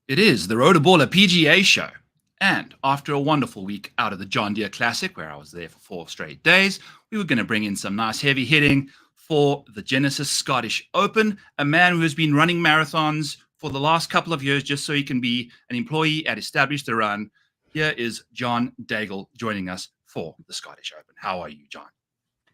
It is the Road to Baller PGA show. And after a wonderful week out of the John Deere Classic, where I was there for 4 straight days, we were going to bring in some nice heavy hitting for the Genesis Scottish Open, a man who has been running marathons for the last couple of years just so he can be an employee at Establish the Run. Here is John Daigle joining us for the Scottish Open. How are you, John?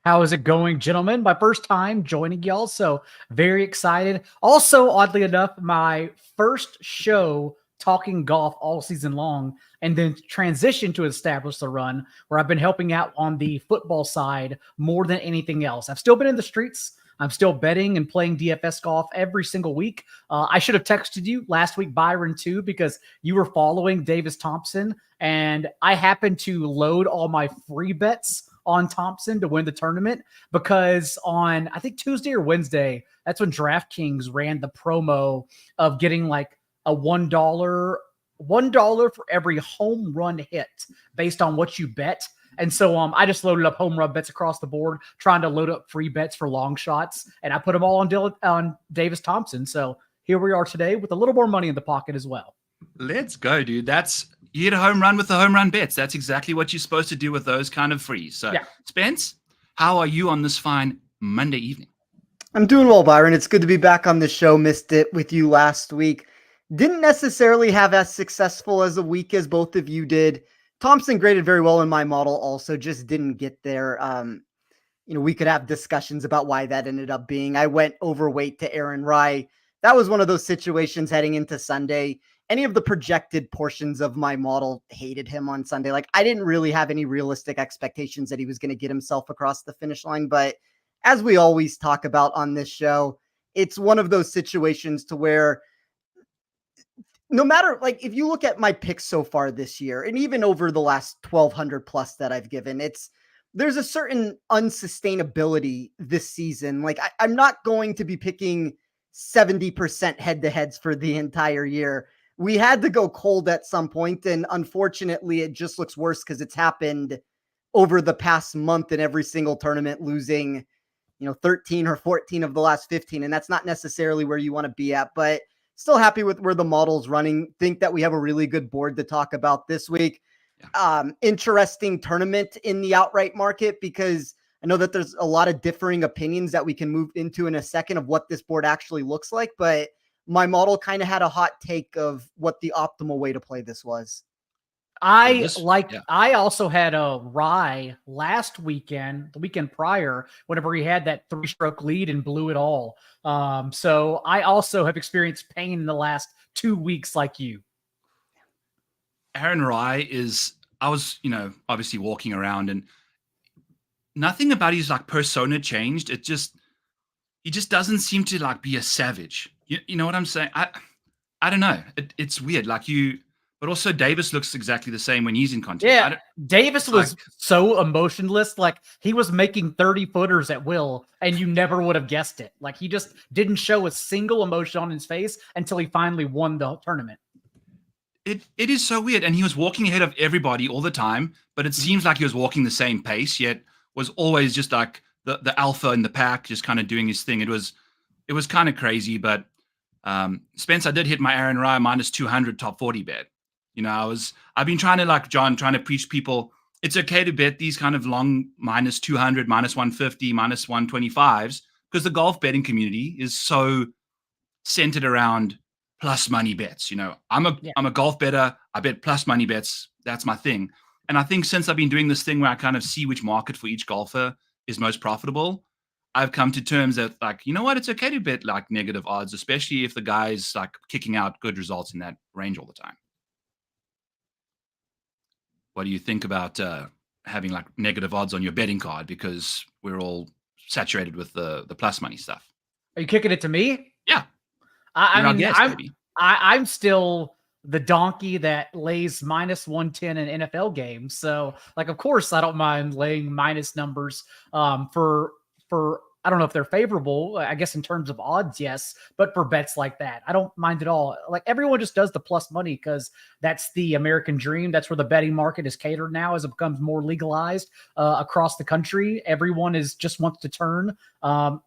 How is it going, gentlemen? My first time joining y'all, so very excited. Also, oddly enough, my first show talking golf all season long, and then transition to Establish the Run, where I've been helping out on the football side more than anything else. I've still been in the streets. I'm still betting and playing DFS golf every single week. I should have texted you last week, Byron, too, because you were following Davis Thompson, and I happened to load all my free bets on Thompson to win the tournament because on, I think, Tuesday or Wednesday, that's when DraftKings ran the promo of getting like a $1 for every home run hit based on what you bet. And so I just loaded up home run bets across the board, trying to load up free bets for long shots, and I put them all on Davis Thompson. So here we are today with a little more money in the pocket as well. Let's go, dude. You hit a home run with the home run bets. That's exactly what you're supposed to do with those kind of frees. So, yeah. Spence, how are you on this fine Monday evening? I'm doing well, Byron. It's good to be back on the show. Missed it with you last week. Didn't necessarily have as successful as a week as both of you did. Thompson graded very well in my model, also just didn't get there. We could have discussions about why that ended up being. I went overweight to Aaron Rye. That was one of those situations heading into Sunday. Any of the projected portions of my model hated him on Sunday. Like, I didn't really have any realistic expectations that he was going to get himself across the finish line. But as we always talk about on this show, it's one of those situations to where no matter, like, if you look at my picks so far this year, and even over the last 1,200 plus that I've given, there's a certain unsustainability this season. Like, I'm not going to be picking 70% head-to-heads for the entire year. We had to go cold at some point, and unfortunately, it just looks worse because it's happened over the past month in every single tournament, losing, 13 or 14 of the last 15, and that's not necessarily where you want to be at, but still happy with where the model's running. Think that we have a really good board to talk about this week. Yeah. Interesting tournament in the outright market, because I know that there's a lot of differing opinions that we can move into in a second of what this board actually looks like, but my model kind of had a hot take of what the optimal way to play this was. I also had a Rye last weekend, the weekend prior, whenever he had that 3-stroke lead and blew it all. So I also have experienced pain in the last 2 weeks like you. Aaron Rye I was, obviously walking around, and nothing about his persona changed. He just doesn't seem to be a savage. You know what I'm saying? I don't know. It's weird. But also Davis looks exactly the same when he's in contact. Yeah, Davis was so emotionless. Like, he was making 30-footers at will, and you never would have guessed it. Like, he just didn't show a single emotion on his face until he finally won the tournament. It is so weird. And he was walking ahead of everybody all the time, but it seems like he was walking the same pace, yet was always just like the alpha in the pack, just kind of doing his thing. It was kind of crazy, but Spence, I did hit my Aaron Rye minus 200 top 40 bet. I've been trying to preach people, it's okay to bet these kind of long minus 200, minus 150, minus 125s, because the golf betting community is so centered around plus money bets. I'm a golf bettor. I bet plus money bets. That's my thing. And I think since I've been doing this thing where I kind of see which market for each golfer is most profitable, I've come to terms that, it's okay to bet negative odds, especially if the guy's kicking out good results in that range all the time. What do you think about having negative odds on your betting card, because we're all saturated with the plus money stuff? Are you kicking it to me? Yeah. I'm still the donkey that lays minus 110 in NFL games. So, of course, I don't mind laying minus numbers for I don't know if they're favorable, I guess in terms of odds, yes, but for bets like that, I don't mind at all. Like everyone just does the plus money because that's the American dream. That's where the betting market is catered now as it becomes more legalized across the country. Everyone is just wants to turn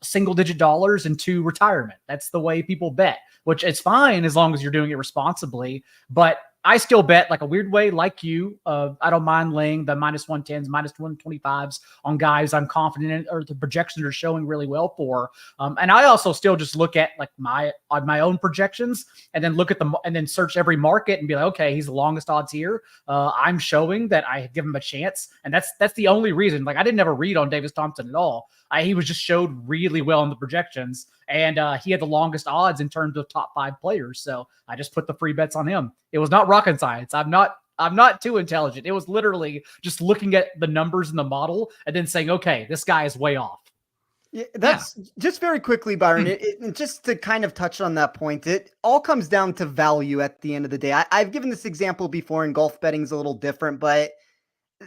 single digit dollars into retirement. That's the way people bet, which is fine as long as you're doing it responsibly. But I still bet like a weird way, like you. I don't mind laying the -110s, -125s on guys I'm confident in or the projections are showing really well for. And I also still just look at like my own projections and then look at them and then search every market and be like, okay, he's the longest odds here. I'm showing that I give him a chance, and that's the only reason. Like I didn't ever read on Davis Thompson at all. He was just showed really well in the projections, and he had the longest odds in terms of top 5 players. So I just put the free bets on him. It was not rocket science. I'm not too intelligent. It was literally just looking at the numbers in the model and then saying, okay, this guy is way off. Yeah, that's just very quickly, Byron. Just to kind of touch on that point, it all comes down to value at the end of the day. I've given this example before, and golf betting is a little different, but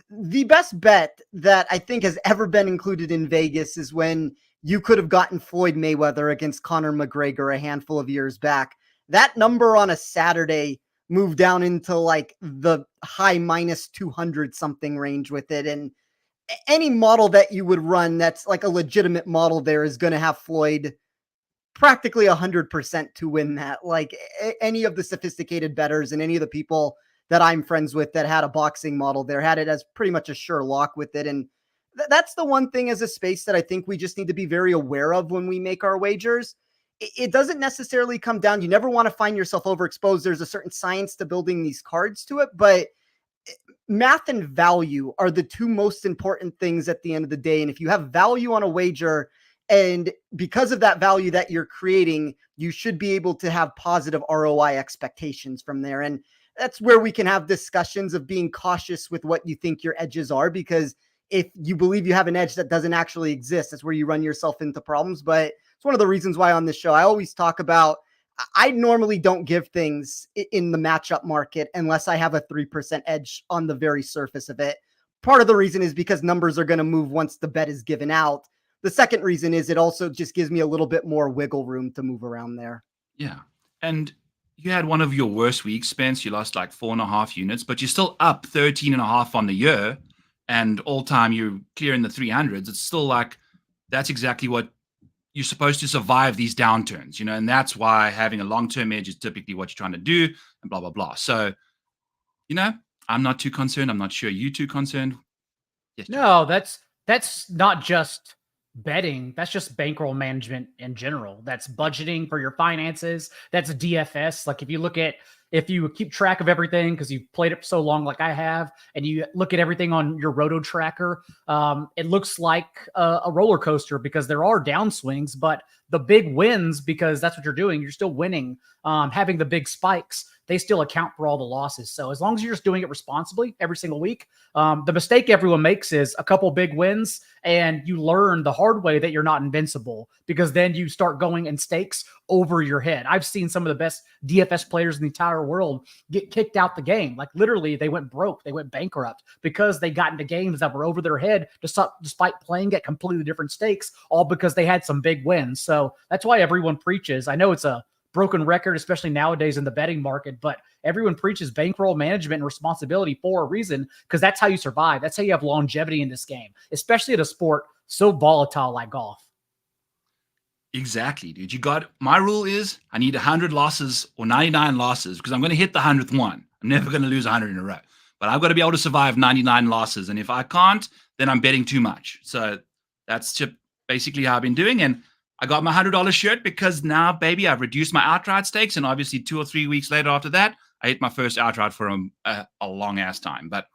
the best bet that I think has ever been included in Vegas is when you could have gotten Floyd Mayweather against Conor McGregor a handful of years back. That number on a Saturday moved down into like the high -200 something range with it. And any model that you would run that's like a legitimate model there is going to have Floyd practically 100% to win that. Like any of the sophisticated bettors and any of the people that I'm friends with that had a boxing model there had it as pretty much a sure lock with it. And that's the one thing as a space that I think we just need to be very aware of when we make our wagers. It doesn't necessarily come down. You never want to find yourself overexposed. There's a certain science to building these cards to it, but math and value are the two most important things at the end of the day. And if you have value on a wager, and because of that value that you're creating, you should be able to have positive ROI expectations from there. And that's where we can have discussions of being cautious with what you think your edges are, because if you believe you have an edge that doesn't actually exist, that's where you run yourself into problems. But it's one of the reasons why on this show, I always talk about, I normally don't give things in the matchup market unless I have a 3% edge on the very surface of it. Part of the reason is because numbers are going to move once the bet is given out. The second reason is it also just gives me a little bit more wiggle room to move around there. Yeah. And you had one of your worst weeks, Spence. You lost like 4.5 units, but you're still up 13.5 on the year, and all time you're clearing the 300s. It's still like, that's exactly what you're supposed to survive these downturns, and that's why having a long-term edge is typically what you're trying to do, and blah, blah, blah. So, I'm not too concerned. I'm not sure you too concerned. Yes, no, that's not just betting. That's just bankroll management in general. That's budgeting for your finances. That's DFS. Like if you keep track of everything because you've played it so long like I have, and you look at everything on your roto tracker, it looks like a roller coaster because there are downswings, but the big wins, because that's what you're doing, you're still winning. Having the big spikes, they still account for all the losses. So as long as you're just doing it responsibly every single week, the mistake everyone makes is a couple big wins and you learn the hard way that you're not invincible, because then you start going in stakes over your head. I've seen some of the best DFS players in the entire world get kicked out the game. Like literally they went broke, they went bankrupt because they got into games that were over their head despite playing at completely different stakes, all because they had some big wins. So that's why everyone preaches. I know it's a broken record, especially nowadays in the betting market, but everyone preaches bankroll management and responsibility for a reason, because that's how you survive. That's how you have longevity in this game, especially at a sport so volatile like golf. Exactly, dude. My rule is I need 100 losses or 99 losses because I'm going to hit the 100th one. I'm never going to lose 100 in a row, but I've got to be able to survive 99 losses. And if I can't, then I'm betting too much. So that's just basically how I've been doing. And I got my $100 shirt because now, baby, I've reduced my outright stakes. And obviously 2 or 3 weeks later after that, I hit my first outright for a long ass time. But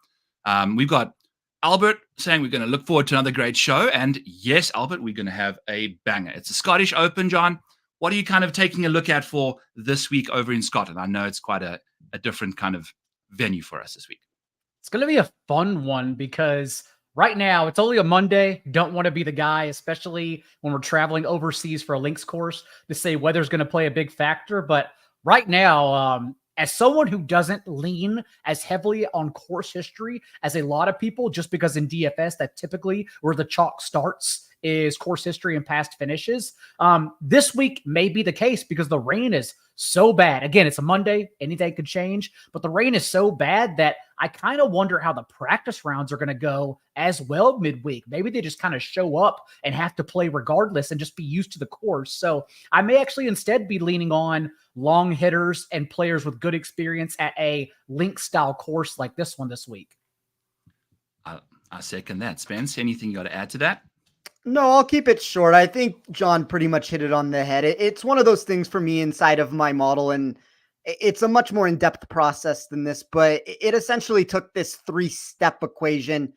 we've got Albert saying we're going to look forward to another great show. And yes, Albert, we're going to have a banger. It's the Scottish Open, John. What are you kind of taking a look at for this week over in Scotland? I know it's quite a different kind of venue for us this week. It's going to be a fun one because right now it's only a Monday. Don't want to be the guy, especially when we're traveling overseas for a links course, to say weather's going to play a big factor. But right now, as someone who doesn't lean as heavily on course history as a lot of people, just because in DFS, that typically where the chalk starts is course history and past finishes. This week may be the case because the rain is so bad. Again, it's a Monday, anything could change, but the rain is so bad that I kind of wonder how the practice rounds are going to go as well midweek. Maybe they just kind of show up and have to play regardless and just be used to the course. So I may actually instead be leaning on long hitters and players with good experience at a link style course like this one this week. I second that. Spence, anything you got to add to that? No, I'll keep it short. I think John pretty much hit it on the head. It's one of those things for me inside of my model, and it's a much more in-depth process than this, but it essentially took this 3-step equation.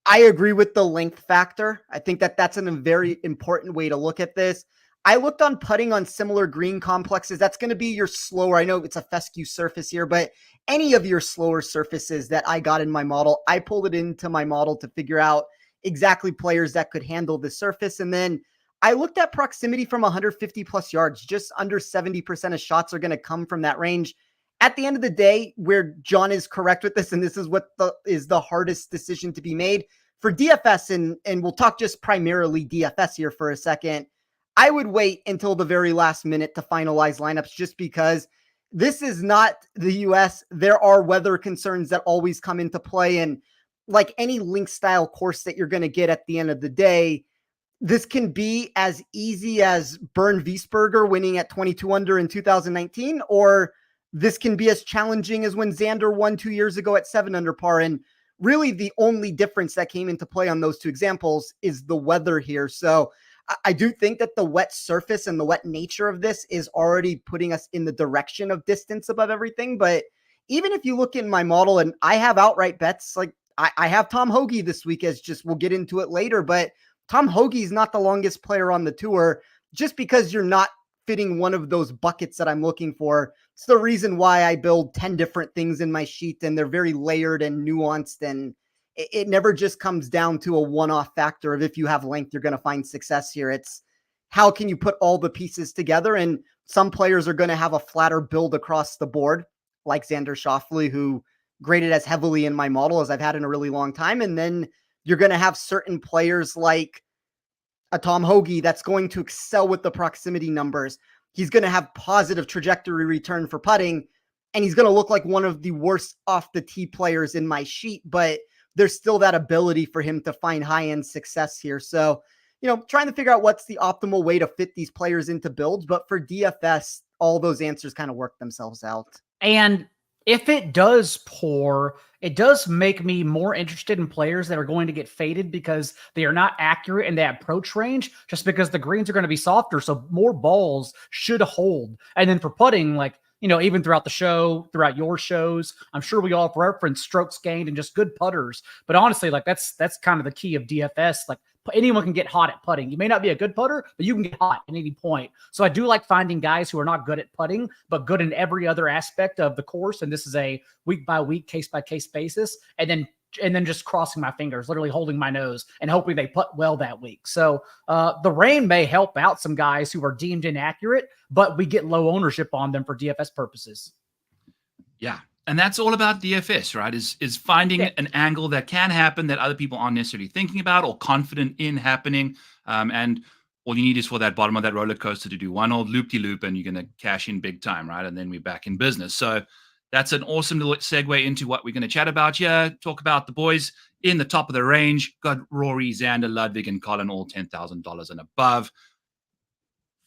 I agree with the length factor. I think that that's a very important way to look at this. I looked on putting on similar green complexes. That's going to be your slower. I know it's a fescue surface here, but any of your slower surfaces that I got in my model, I pulled it into my model to figure out exactly players that could handle the surface. And then I looked at proximity from 150 plus yards. Just under 70% of shots are going to come from that range. At the end of the day, where John is correct with this, and this is what is the hardest decision to be made for DFS, and we'll talk just primarily DFS here for a second. I would wait until the very last minute to finalize lineups, just because this is not the US. There are weather concerns that always come into play. And like any link style course that you're going to get at the end of the day, this can be as easy as Bernd Wiesberger winning at 22 under in 2019, or this can be as challenging as when Xander won 2 years ago at 7 under par. And really the only difference that came into play on those two examples is the weather here. So I do think that the wet surface and the wet nature of this is already putting us in the direction of distance above everything. But even if you look in my model, and I have outright bets, like I have Tom Hoge this week, as just, we'll get into it later, but Tom Hoge is not the longest player on the tour. Just because you're not fitting one of those buckets that I'm looking for, it's the reason why I build 10 different things in my sheet, and they're very layered and nuanced, and it never just comes down to a one-off factor of if you have length, you're going to find success here. It's how can you put all the pieces together, and some players are going to have a flatter build across the board, like Xander Schauffele, who graded as heavily in my model as I've had in a really long time. And then you're going to have certain players like a Tom Hoge that's going to excel with the proximity numbers. He's going to have positive trajectory return for putting, and he's going to look like one of the worst off the tee players in my sheet, but there's still that ability for him to find high-end success here. So, trying to figure out what's the optimal way to fit these players into builds. But for DFS, all those answers kind of work themselves out. And if it does pour, it does make me more interested in players that are going to get faded because they are not accurate in that approach range, just because the greens are going to be softer. So more balls should hold. And then for putting, like, even throughout the show, throughout your shows, I'm sure we all reference strokes gained and just good putters. But honestly, like that's kind of the key of DFS. Like anyone can get hot at putting. You may not be a good putter, but you can get hot at any point. So I do like finding guys who are not good at putting, but good in every other aspect of the course. And this is a week by week, case by case basis. And then just crossing my fingers, literally holding my nose and hoping they putt well that week. So the rain may help out some guys who are deemed inaccurate, but we get low ownership on them for DFS purposes. Yeah. And that's all about DFS, right? Is finding an angle that can happen that other people aren't necessarily thinking about or confident in happening. And all you need is for that bottom of that roller coaster to do one old loop-de-loop, and you're going to cash in big time, right? And then we're back in business. So that's an awesome little segue into what we're going to chat about here. Talk about the boys in the top of the range. Got Rory, Xander, Ludwig, and Colin, all $10,000 and above.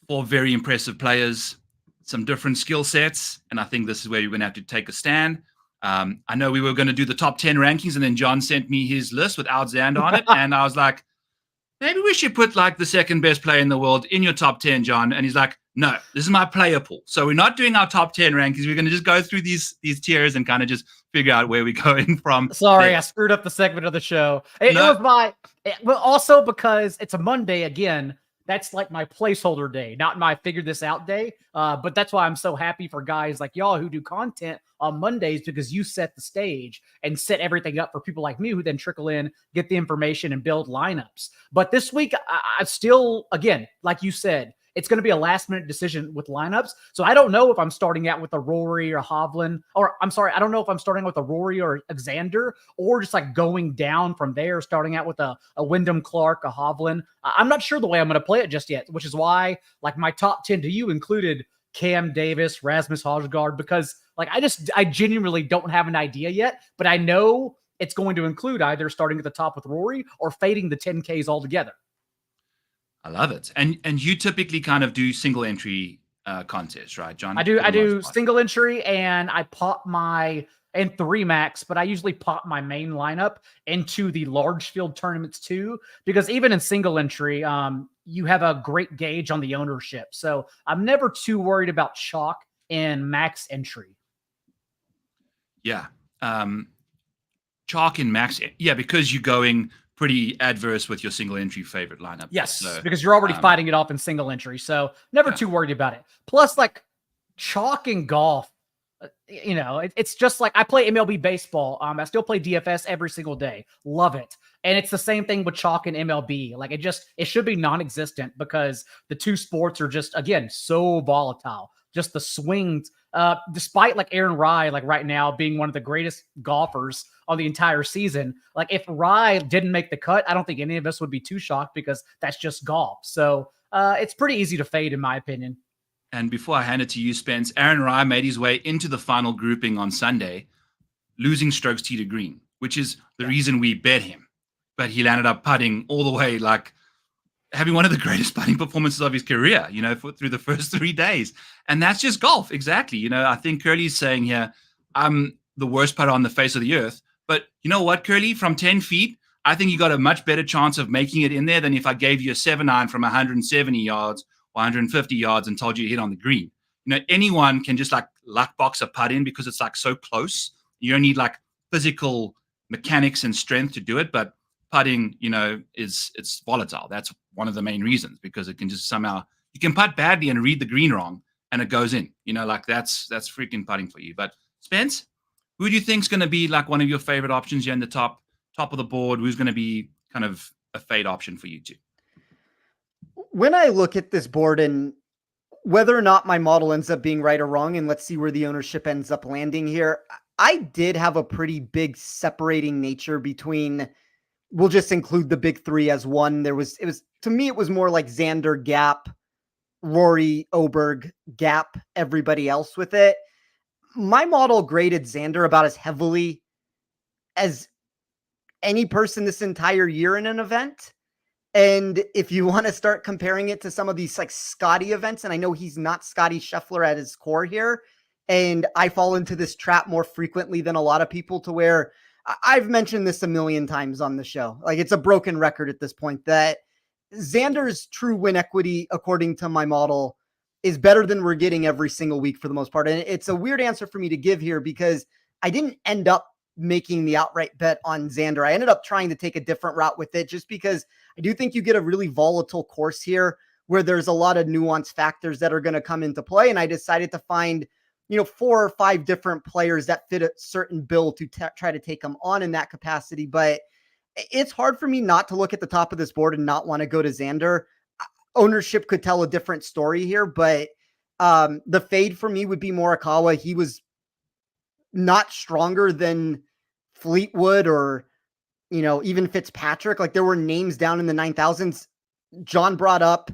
4 very impressive players, some different skill sets, and I think this is where you're going to have to take a stand. I know we were going to do the top 10 rankings, and then John sent me his list without Xander on it, and I was like, maybe we should put like the second best player in the world in your top 10, John. And he's like, no, this is my player pool. So we're not doing our top 10 rankings. We're going to just go through these tiers and kind of just figure out where we're going from. Sorry, there. I screwed up the segment of the show. It was well, also because it's a Monday again. That's like my placeholder day, not my figure this out day. But that's why I'm so happy for guys like y'all who do content on Mondays, because you set the stage and set everything up for people like me who then trickle in, get the information and build lineups. But this week, I still, again, like you said, it's going to be a last minute decision with lineups. So I don't know if I'm starting out with a Rory or Hovland, or I'm sorry, I don't know if I'm starting with a Rory or Xander, or just like going down from there, starting out with a Wyndham Clark, a Hovland. I'm not sure the way I'm going to play it just yet, which is why like my top 10 to you included Cam Davis, Rasmus Højgaard, because like I genuinely don't have an idea yet, but I know it's going to include either starting at the top with Rory or fading the 10Ks altogether. I love it. And you typically kind of do single entry contests, right, John? I do single entry, and I pop my and 3 max, but I usually pop my main lineup into the large field tournaments too, because even in single entry, you have a great gauge on the ownership. So I'm never too worried about chalk in max entry. Yeah. Chalk in max. Yeah, because you're going pretty adverse with your single entry favorite lineup. Yes, so, because you're already fighting it off in single entry. So never too worried about it. Plus, like chalk in golf, you know, it's just like I play MLB baseball. I still play DFS every single day. Love it. And it's the same thing with chalk and MLB. Like it should be non-existent because the two sports are just, again, so volatile. Just the swings, despite like Aaron Rye, like right now being one of the greatest golfers on the entire season. Like if Rye didn't make the cut, I don't think any of us would be too shocked because that's just golf. So it's pretty easy to fade in my opinion. And before I hand it to you, Spence, Aaron Rye made his way into the final grouping on Sunday, losing strokes tee to green, which is the reason we bet him. But he landed up putting all the way, like having one of the greatest putting performances of his career, you know, through the first 3 days. And that's just golf. Exactly. You know, I think Curly's saying here, I'm the worst putter on the face of the earth. But you know what, Curly, from 10 feet, I think you got a much better chance of making it in there than if I gave you a 7-iron from 170 yards or 150 yards and told you to hit on the green. You know, anyone can just like luck box a putt in because it's like so close. You don't need like physical mechanics and strength to do it, but putting, you know, it's volatile. That's one of the main reasons, because it can just somehow, you can putt badly and read the green wrong and it goes in, you know, like that's freaking putting for you. But Spence, who do you think is going to be like one of your favorite options here in the top of the board? Who's going to be kind of a fade option for you too? When I look at this board and whether or not my model ends up being right or wrong, and let's see where the ownership ends up landing here, I did have a pretty big separating nature between, we'll just include the big three as one. To me, it was more like Xander, Gap, Rory, Oberg, Gap, everybody else with it. My model graded Xander about as heavily as any person this entire year in an event. And if you want to start comparing it to some of these like Scotty events, and I know he's not Scotty Scheffler at his core here, and I fall into this trap more frequently than a lot of people, to where I've mentioned this a million times on the show. Like it's a broken record at this point that Xander's true win equity, according to my model, is better than we're getting every single week for the most part. And it's a weird answer for me to give here because I didn't end up making the outright bet on Xander. I ended up trying to take a different route with it just because I do think you get a really volatile course here where there's a lot of nuanced factors that are going to come into play. And I decided to find, 4 or 5 different players that fit a certain bill to try to take them on in that capacity. But it's hard for me not to look at the top of this board and not want to go to Xander. Ownership could tell a different story here, but the fade for me would be Morikawa. He was not stronger than Fleetwood or, even Fitzpatrick. Like there were names down in the 9,000s. John brought up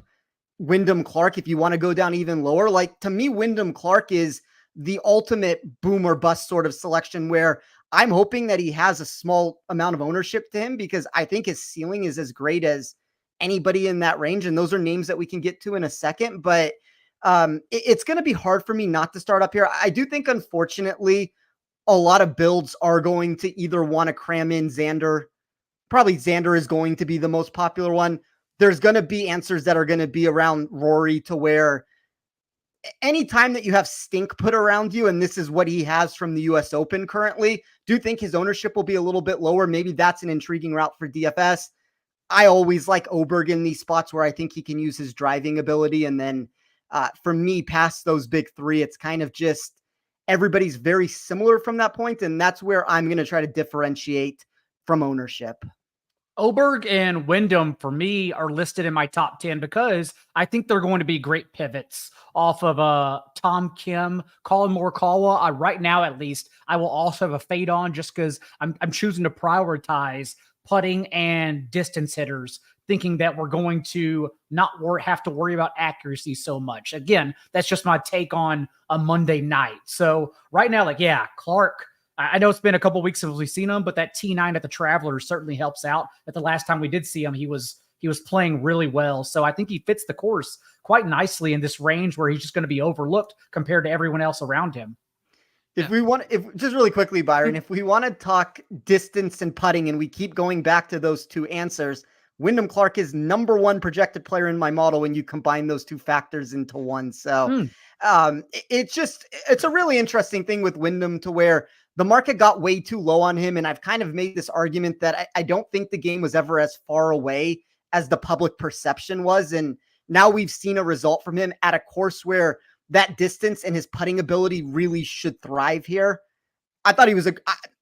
Wyndham Clark. If you want to go down even lower, like to me, Wyndham Clark is the ultimate boom or bust sort of selection, where I'm hoping that he has a small amount of ownership to him because I think his ceiling is as great as anybody in that range. And those are names that we can get to in a second, but it's going to be hard for me not to start up here. I do think, unfortunately, a lot of builds are going to either want to cram in Xander. Probably Xander is going to be the most popular one. There's going to be answers that are going to be around Rory, to where anytime that you have stink put around you, and this is what he has from the US Open currently, do think his ownership will be a little bit lower. Maybe that's an intriguing route for DFS. I always like Oberg in these spots where I think he can use his driving ability. And then for me, past those big three, it's kind of just everybody's very similar from that point. And that's where I'm going to try to differentiate from ownership. Oberg and Wyndham, for me, are listed in my top 10 because I think they're going to be great pivots off of Tom Kim, Colin Morikawa. Right now, at least, I will also have a fade on just because I'm choosing to prioritize putting and distance hitters, thinking that we're going to not have to worry about accuracy so much. Again, that's just my take on a Monday night. So right now, like, yeah, Clark, I know it's been a couple weeks since we've seen him, but that T9 at the Travelers certainly helps out. At the last time we did see him, he was playing really well. So I think he fits the course quite nicely in this range where he's just going to be overlooked compared to everyone else around him. If just really quickly, Byron, if we want to talk distance and putting and we keep going back to those two answers, Wyndham Clark is number one projected player in my model when you combine those two factors into one. So it's a really interesting thing with Wyndham to where the market got way too low on him. And I've kind of made this argument that I don't think the game was ever as far away as the public perception was. And now we've seen a result from him at a course where that distance and his putting ability really should thrive here. I thought he was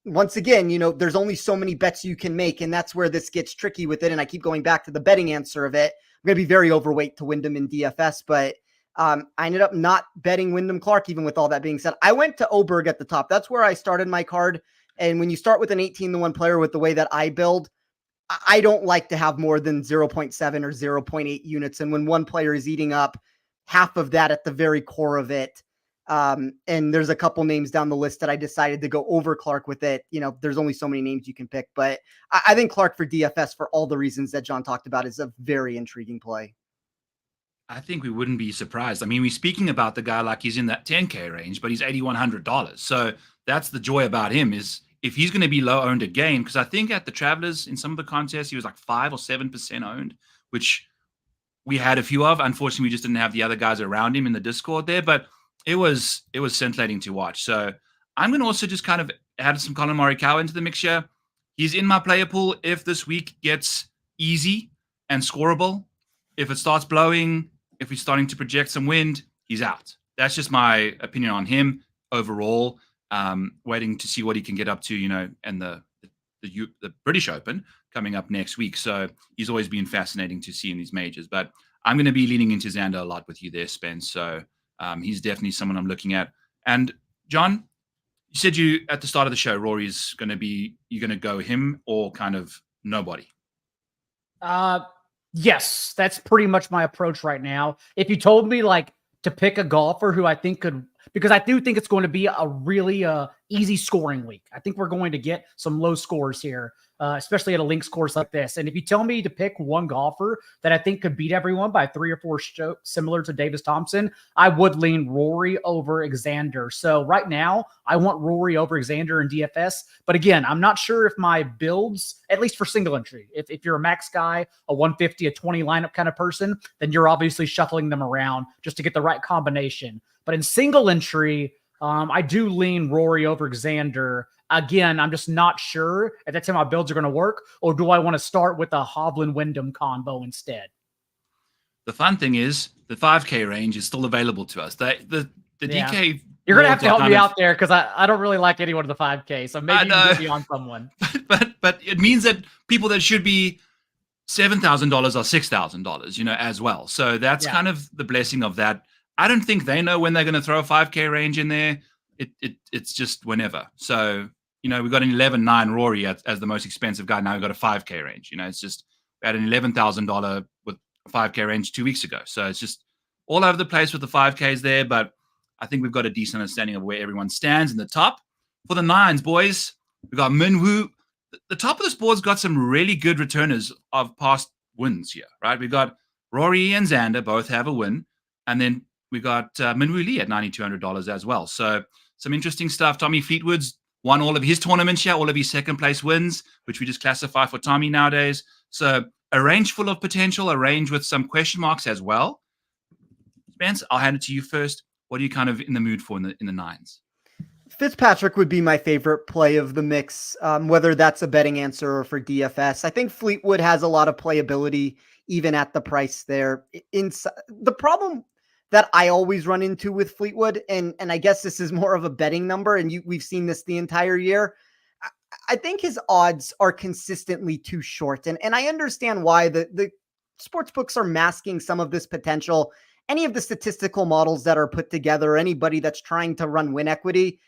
once again, there's only so many bets you can make. And that's where this gets tricky with it. And I keep going back to the betting answer of it. I'm going to be very overweight to Wyndham in DFS, but I ended up not betting Wyndham Clark, even with all that being said. I went to Oberg at the top. That's where I started my card. And when you start with an 18-1 player with the way that I build, I don't like to have more than 0.7 or 0.8 units. And when one player is eating up half of that at the very core of it, and there's a couple names down the list that I decided to go over Clark with it. There's only so many names you can pick, but I think Clark for DFS, for all the reasons that John talked about, is a very intriguing play. I think we wouldn't be surprised. I mean, we're speaking about the guy like he's in that 10K range, but he's $8,100. So that's the joy about him, is if he's going to be low owned again, because I think at the Travelers in some of the contests, he was like 5 or 7% owned, which we had a few of. Unfortunately, we just didn't have the other guys around him in the Discord there, but it was scintillating to watch. So I'm going to also just kind of add some Colin Morikawa into the mix here. He's in my player pool if this week gets easy and scoreable. If it starts blowing, if he's starting to project some wind, he's out. That's just my opinion on him overall. Waiting to see what he can get up to, and the British Open coming up next week. So he's always been fascinating to see in these majors. But I'm going to be leaning into Xander a lot with you there, Spence. So he's definitely someone I'm looking at. And John, you said at the start of the show, Rory's going to be, you're going to go him or kind of nobody? Yes, that's pretty much my approach right now. If you told me to pick a golfer who I think could, because I do think it's going to be a really easy scoring week. I think we're going to get some low scores here, especially at a links course like this. And if you tell me to pick one golfer that I think could beat everyone by 3 or 4 strokes, similar to Davis Thompson, I would lean Rory over Xander. So right now, I want Rory over Xander in DFS. But again, I'm not sure if my builds, at least for single entry, if you're a max guy, a 150, a 20 lineup kind of person, then you're obviously shuffling them around just to get the right combination. But in single entry, I do lean Rory over Xander. Again, I'm just not sure if that's how my builds are going to work, or do I want to start with a Hovland-Wyndham combo instead? The fun thing is the 5K range is still available to us. The DK. You're going to have to help me out there because I don't really like anyone in the 5K. So maybe you can get me on someone. But it means that people that should be $7,000 or $6,000, as well. So that's kind of the blessing of that. I don't think they know when they're going to throw a 5K range in there. It's just whenever. So, we've got an 11.9 Rory as the most expensive guy. Now we've got a 5K range. It's just, we had an $11,000 with a 5K range 2 weeks ago. So it's just all over the place with the 5Ks there. But I think we've got a decent understanding of where everyone stands in the top. For the 9s, boys, we've got Minwoo. The top of this board's got some really good returners of past wins here, right? We've got Rory and Xander both have a win. And then we got Minwoo Lee at $9,200 as well. So some interesting stuff. Tommy Fleetwood's won all of his tournaments here, all of his second place wins, which we just classify for Tommy nowadays. So a range full of potential, a range with some question marks as well. Spence, I'll hand it to you first. What are you kind of in the mood for in the 9s? Fitzpatrick would be my favorite play of the mix, whether that's a betting answer or for DFS. I think Fleetwood has a lot of playability even at the price there. The problem that I always run into with Fleetwood, and I guess this is more of a betting number, and we've seen this the entire year. I think his odds are consistently too short. And I understand why the sports books are masking some of this potential. Any of the statistical models that are put together, anybody that's trying to run win equity,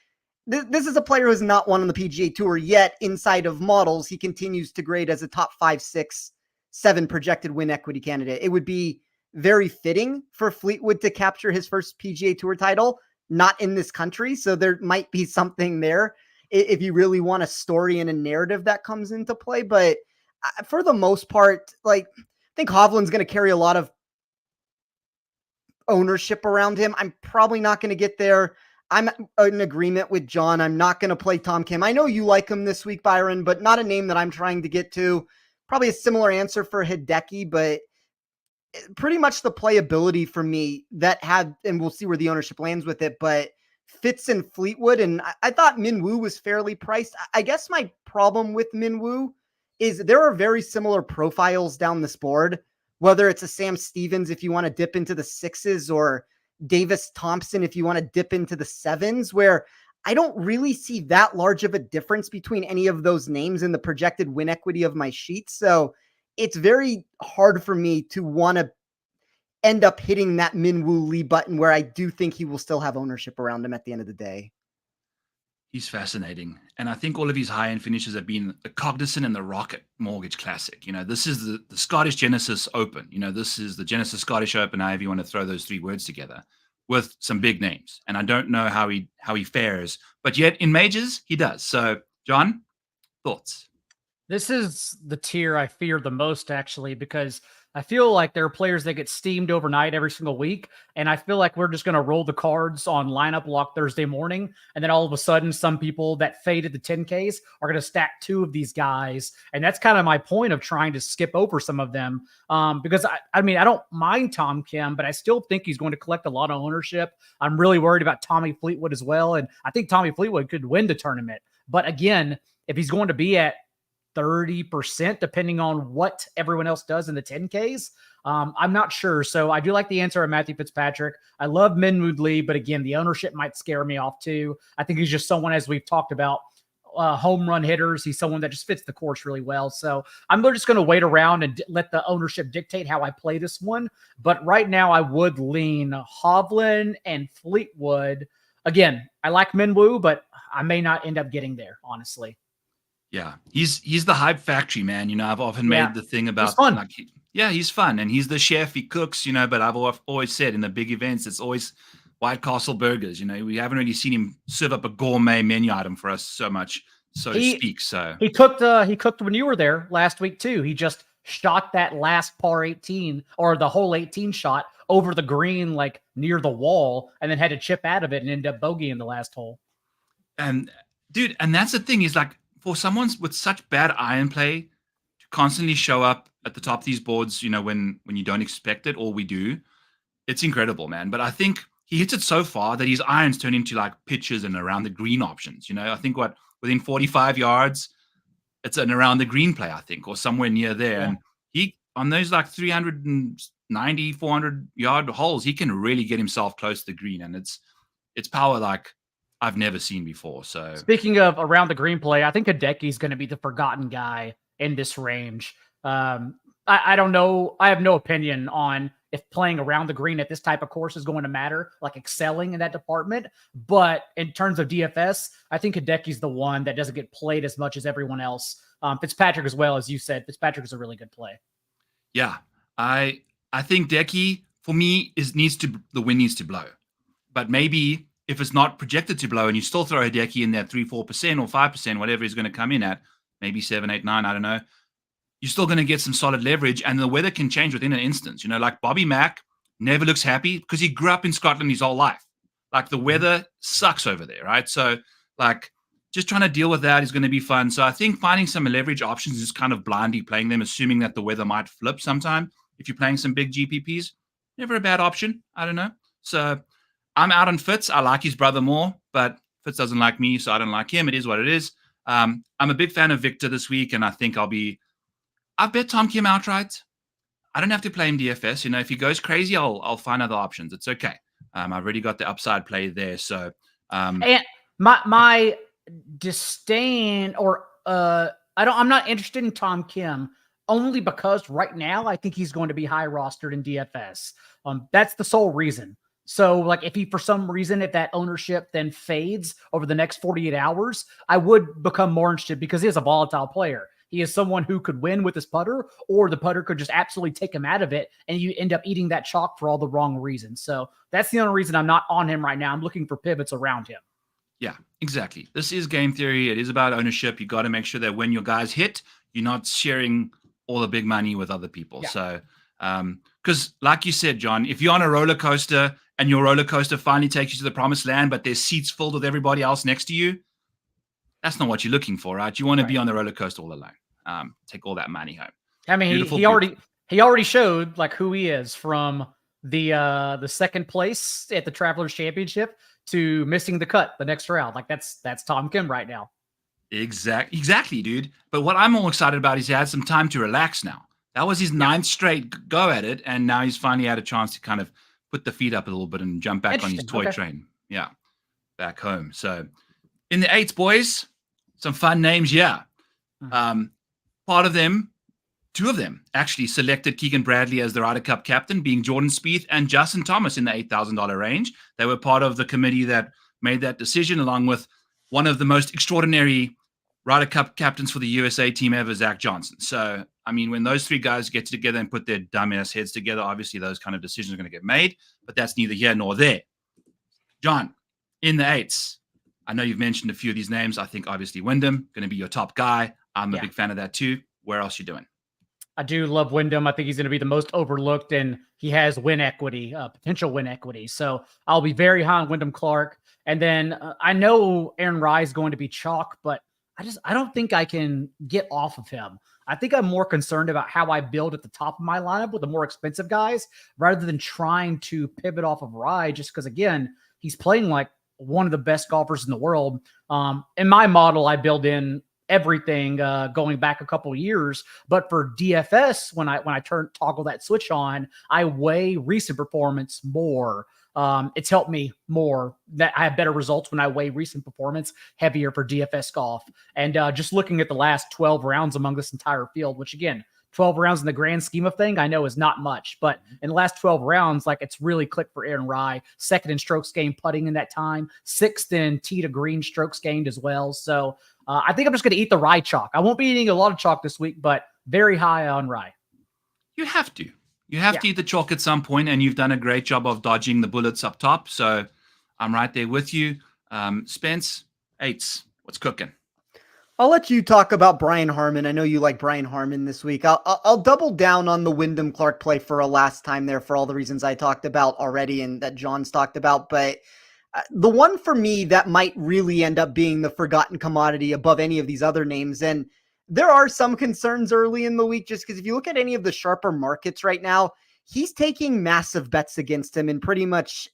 this is a player who's not won on the PGA Tour yet. Inside of models, he continues to grade as a top 5, 6, 7 projected win equity candidate. It would be very fitting for Fleetwood to capture his first PGA Tour title, not in this country. So there might be something there if you really want a story and a narrative that comes into play. But for the most part, like, I think Hovland's going to carry a lot of ownership around him. I'm probably not going to get there. I'm in agreement with John. I'm not going to play Tom Kim. I know you like him this week, Byron, but not a name that I'm trying to get to. Probably a similar answer for Hideki, but pretty much the playability for me that had, and we'll see where the ownership lands with it, but Fitz and Fleetwood. And I thought Min Woo was fairly priced. I guess my problem with Min Woo is there are very similar profiles down this board, whether it's a Sam Stevens, if you want to dip into the 6s, or Davis Thompson, if you want to dip into the 7s, where I don't really see that large of a difference between any of those names in the projected win equity of my sheet. So it's very hard for me to want to end up hitting that Min Woo Lee button, where I do think he will still have ownership around him at the end of the day. He's fascinating. And I think all of his high-end finishes have been the Cognizant and the Rocket Mortgage Classic. You know, this is the Scottish Genesis Open. You know, this is the Genesis Scottish Open, however you want to throw those 3 words together, with some big names. And I don't know how he fares, but yet in majors, he does. So, John, thoughts? This is the tier I fear the most, actually, because I feel like there are players that get steamed overnight every single week. And I feel like we're just going to roll the cards on lineup lock Thursday morning. And then all of a sudden, some people that faded the 10Ks are going to stack 2 of these guys. And that's kind of my point of trying to skip over some of them. Because I mean, I don't mind Tom Kim, but I still think he's going to collect a lot of ownership. I'm really worried about Tommy Fleetwood as well. And I think Tommy Fleetwood could win the tournament. But again, if he's going to be at 30%, depending on what everyone else does in the 10Ks. I'm not sure. So I do like the answer of Matthew Fitzpatrick. I love Min Woo Lee, but again, the ownership might scare me off too. I think he's just someone, as we've talked about, home run hitters. He's someone that just fits the course really well. So I'm just going to wait around and let the ownership dictate how I play this one. But right now I would lean Hovland and Fleetwood. Again, I like Min Woo, but I may not end up getting there, honestly. Yeah, he's the hype factory, man. You know, I've often made the thing about, he's fun. like, he's fun, and he's the chef. He cooks, you know. But I've always said in the big events, it's always White Castle burgers. You know, we haven't really seen him serve up a gourmet menu item for us so much, so to speak. So he cooked when you were there last week too. He just shot that last par 18 or the hole 18 shot over the green, like near the wall, and then had to chip out of it and end up bogeying the last hole. And dude, and that's the thing is, like, for someone with such bad iron play to constantly show up at the top of these boards, you know, when you don't expect it, or we do, it's incredible, man. But I think he hits it so far that his irons turn into like pitches and around the green options. You know, I think within 45 yards, it's an around the green play, I think, or somewhere near there. Yeah. And he, on those like 390, 400 yard holes, he can really get himself close to the green, and it's power like I've never seen before. So speaking of around the green play, I think Hideki is going to be the forgotten guy in this range. I don't know. I have no opinion on if playing around the green at this type of course is going to matter, like excelling in that department. But in terms of DFS, I think Hideki's the one that doesn't get played as much as everyone else. Fitzpatrick as well, as you said. Fitzpatrick is a really good play. Yeah, I think Decky, for me, the wind needs to blow. But maybe if it's not projected to blow and you still throw Hideki in there 3-4% or 5%, whatever he's going to come in at, maybe 7, 8, 9, I don't know, you're still going to get some solid leverage, and the weather can change within an instance. You know, like Bobby Mack never looks happy because he grew up in Scotland his whole life. Like, the weather sucks over there, right? So, like, just trying to deal with that is going to be fun. So I think finding some leverage options, just kind of blindly playing them, assuming that the weather might flip sometime. If you're playing some big GPPs, never a bad option. I don't know. So I'm out on Fitz. I like his brother more, but Fitz doesn't like me, so I don't like him. It is what it is. I'm a big fan of Victor this week, and I think I've bet Tom Kim outright. I don't have to play him DFS. You know, if he goes crazy, I'll find other options. It's okay. I've already got the upside play there. So and my disdain, or I'm not interested in Tom Kim only because right now I think he's going to be high rostered in DFS. That's the sole reason. So, like, if he, for some reason, if that ownership then fades over the next 48 hours, I would become more interested because he is a volatile player. He is someone who could win with his putter, or the putter could just absolutely take him out of it, and you end up eating that chalk for all the wrong reasons. So that's the only reason I'm not on him right now. I'm looking for pivots around him. Yeah, exactly. This is game theory. It is about ownership. You got to make sure that when your guys hit, you're not sharing all the big money with other people. Yeah. So, because like you said, John, if you're on a roller coaster and your roller coaster finally takes you to the promised land, but there's seats filled with everybody else next to you, that's not what you're looking for, right? You want to be on the roller coaster all alone. Take all that money home. I mean, he already showed like who he is, from the second place at the Travelers Championship to missing the cut the next round. Like that's Tom Kim right now. Exactly, dude. But what I'm more excited about is he had some time to relax now. That was his ninth straight go at it, and now he's finally had a chance to kind of put the feet up a little bit and jump back on his toy train. Yeah, back home. So in the eights, boys, some fun names. Yeah. Part of them, two of them actually selected Keegan Bradley as the Ryder Cup captain, being Jordan Spieth and Justin Thomas in the $8,000 range. They were part of the committee that made that decision, along with one of the most extraordinary Ryder Cup captains for the USA team ever, Zach Johnson. So, I mean, when those three guys get together and put their dumbass heads together, obviously those kind of decisions are going to get made, but that's neither here nor there. John, in the eights, I know you've mentioned a few of these names. I think obviously Wyndham, going to be your top guy. I'm a big fan of that too. Where else you doing? I do love Wyndham. I think he's going to be the most overlooked, and he has win equity, potential win equity. So I'll be very high on Wyndham Clark. And then I know Aaron Rai is going to be chalk, but I don't think I can get off of him. I think I'm more concerned about how I build at the top of my lineup with the more expensive guys rather than trying to pivot off of Rai, just because, again, he's playing like one of the best golfers in the world. In my model, I build in everything going back a couple of years, but for DFS, when I toggle that switch on, I weigh recent performance more. It's helped me more, that I have better results when I weigh recent performance heavier for DFS golf. And just looking at the last 12 rounds among this entire field, which again, 12 rounds in the grand scheme of thing, I know is not much, but in the last 12 rounds, like, it's really clicked for Aaron Rai. Second in strokes gained putting in that time, sixth in tee to green strokes gained as well. So I think I'm just going to eat the Rai chalk. I won't be eating a lot of chalk this week, but very high on Rai. You have to. You have to eat the chalk at some point, and you've done a great job of dodging the bullets up top. So I'm right there with you. Spence, eights, what's cooking? I'll let you talk about Brian Harman. I know you like Brian Harman this week. I'll double down on the Wyndham Clark play for a last time there for all the reasons I talked about already and that John's talked about. But the one for me that might really end up being the forgotten commodity above any of these other names, and there are some concerns early in the week, just because if you look at any of the sharper markets right now, he's taking massive bets against him in pretty much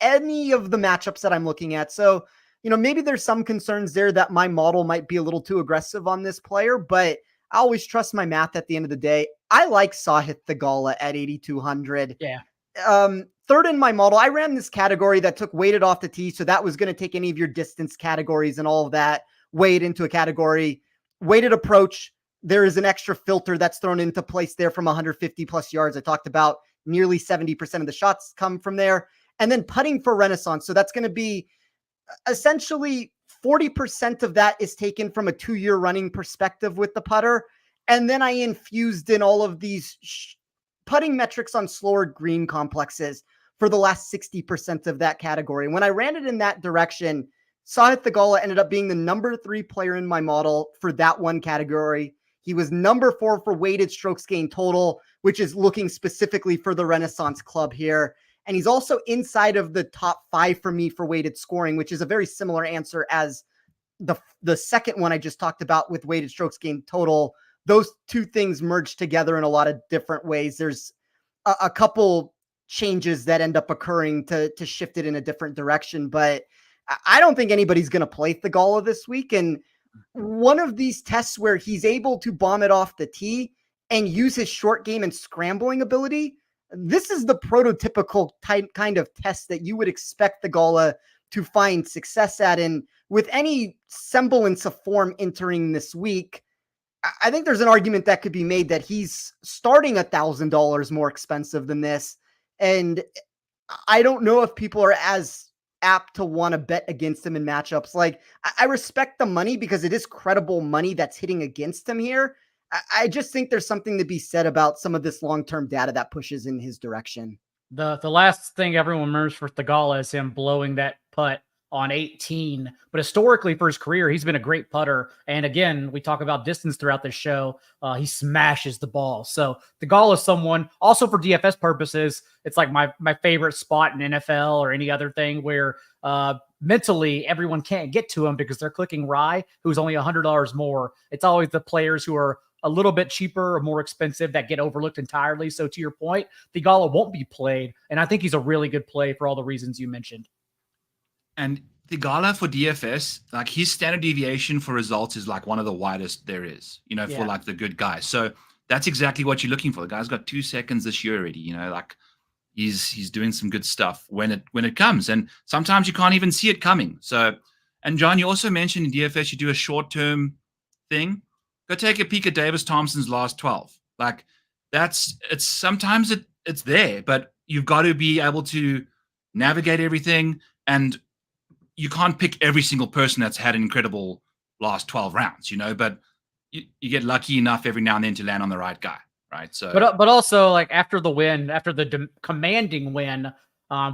any of the matchups that I'm looking at. So, maybe there's some concerns there that my model might be a little too aggressive on this player, but I always trust my math at the end of the day. I like Sahith Theegala at 8,200. Yeah. Third in my model, I ran this category that took weighted off the tee. So that was going to take any of your distance categories and all of that, weighed into a category. Weighted approach, there is an extra filter that's thrown into place there from 150 plus yards. I talked about nearly 70% of the shots come from there. And then putting for Renaissance. So that's going to be essentially 40% of that is taken from a 2-year running perspective with the putter. And then I infused in all of these putting metrics on slower green complexes for the last 60% of that category. When I ran it in that direction, Sahith Theegala ended up being the number 3 player in my model for that one category. He was number 4 for weighted strokes gained total, which is looking specifically for the Renaissance Club here. And he's also inside of the top 5 for me for weighted scoring, which is a very similar answer as the second one I just talked about with weighted strokes gained total. Those two things merge together in a lot of different ways. There's a couple changes that end up occurring to shift it in a different direction, but I don't think anybody's going to play Theegala this week. And one of these tests where he's able to bomb it off the tee and use his short game and scrambling ability, this is the prototypical kind of test that you would expect Theegala to find success at. And with any semblance of form entering this week, I think there's an argument that could be made that he's starting $1,000 more expensive than this. And I don't know if people are as apt to want to bet against him in matchups. Like, I respect the money because it is credible money that's hitting against him here. I just think there's something to be said about some of this long-term data that pushes in his direction. The last thing everyone remembers for Thagala is him blowing that putt on 18. But historically for his career, he's been a great putter. And again, we talk about distance throughout this show. He smashes the ball. So Daigle is someone, also for DFS purposes, it's like my favorite spot in NFL or any other thing where mentally everyone can't get to him because they're clicking Rye, who's only $100 more. It's always the players who are a little bit cheaper or more expensive that get overlooked entirely. So to your point, Daigle won't be played. And I think he's a really good play for all the reasons you mentioned. And Daigle for DFS, like his standard deviation for results is like one of the widest there is, for like the good guys. So that's exactly what you're looking for. The guy's got 2 seconds this year already, like he's doing some good stuff when it comes. And sometimes you can't even see it coming. So, and John, you also mentioned in DFS, you do a short-term thing. Go take a peek at Davis Thompson's last 12. Like sometimes it's there, but you've got to be able to navigate everything, and you can't pick every single person that's had an incredible last 12 rounds, but you get lucky enough every now and then to land on the right guy, right? So, but also like after the commanding win,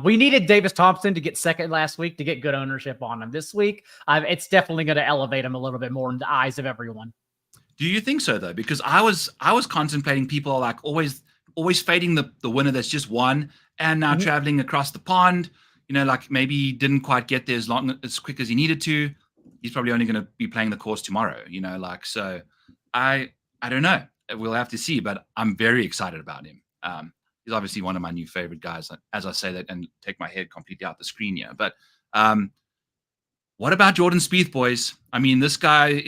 we needed Davis Thompson to get second last week to get good ownership on him. This week, it's definitely going to elevate him a little bit more in the eyes of everyone. Do you think so though? Because I was contemplating people are like always fading the winner that's just won and now traveling across the pond. Like maybe he didn't quite get there as quick as he needed to. He's probably only going to be playing the course tomorrow. So I don't know. We'll have to see. But I'm very excited about him. He's obviously one of my new favorite guys. As I say that and take my head completely out the screen here. But what about Jordan Spieth, boys? I mean, this guy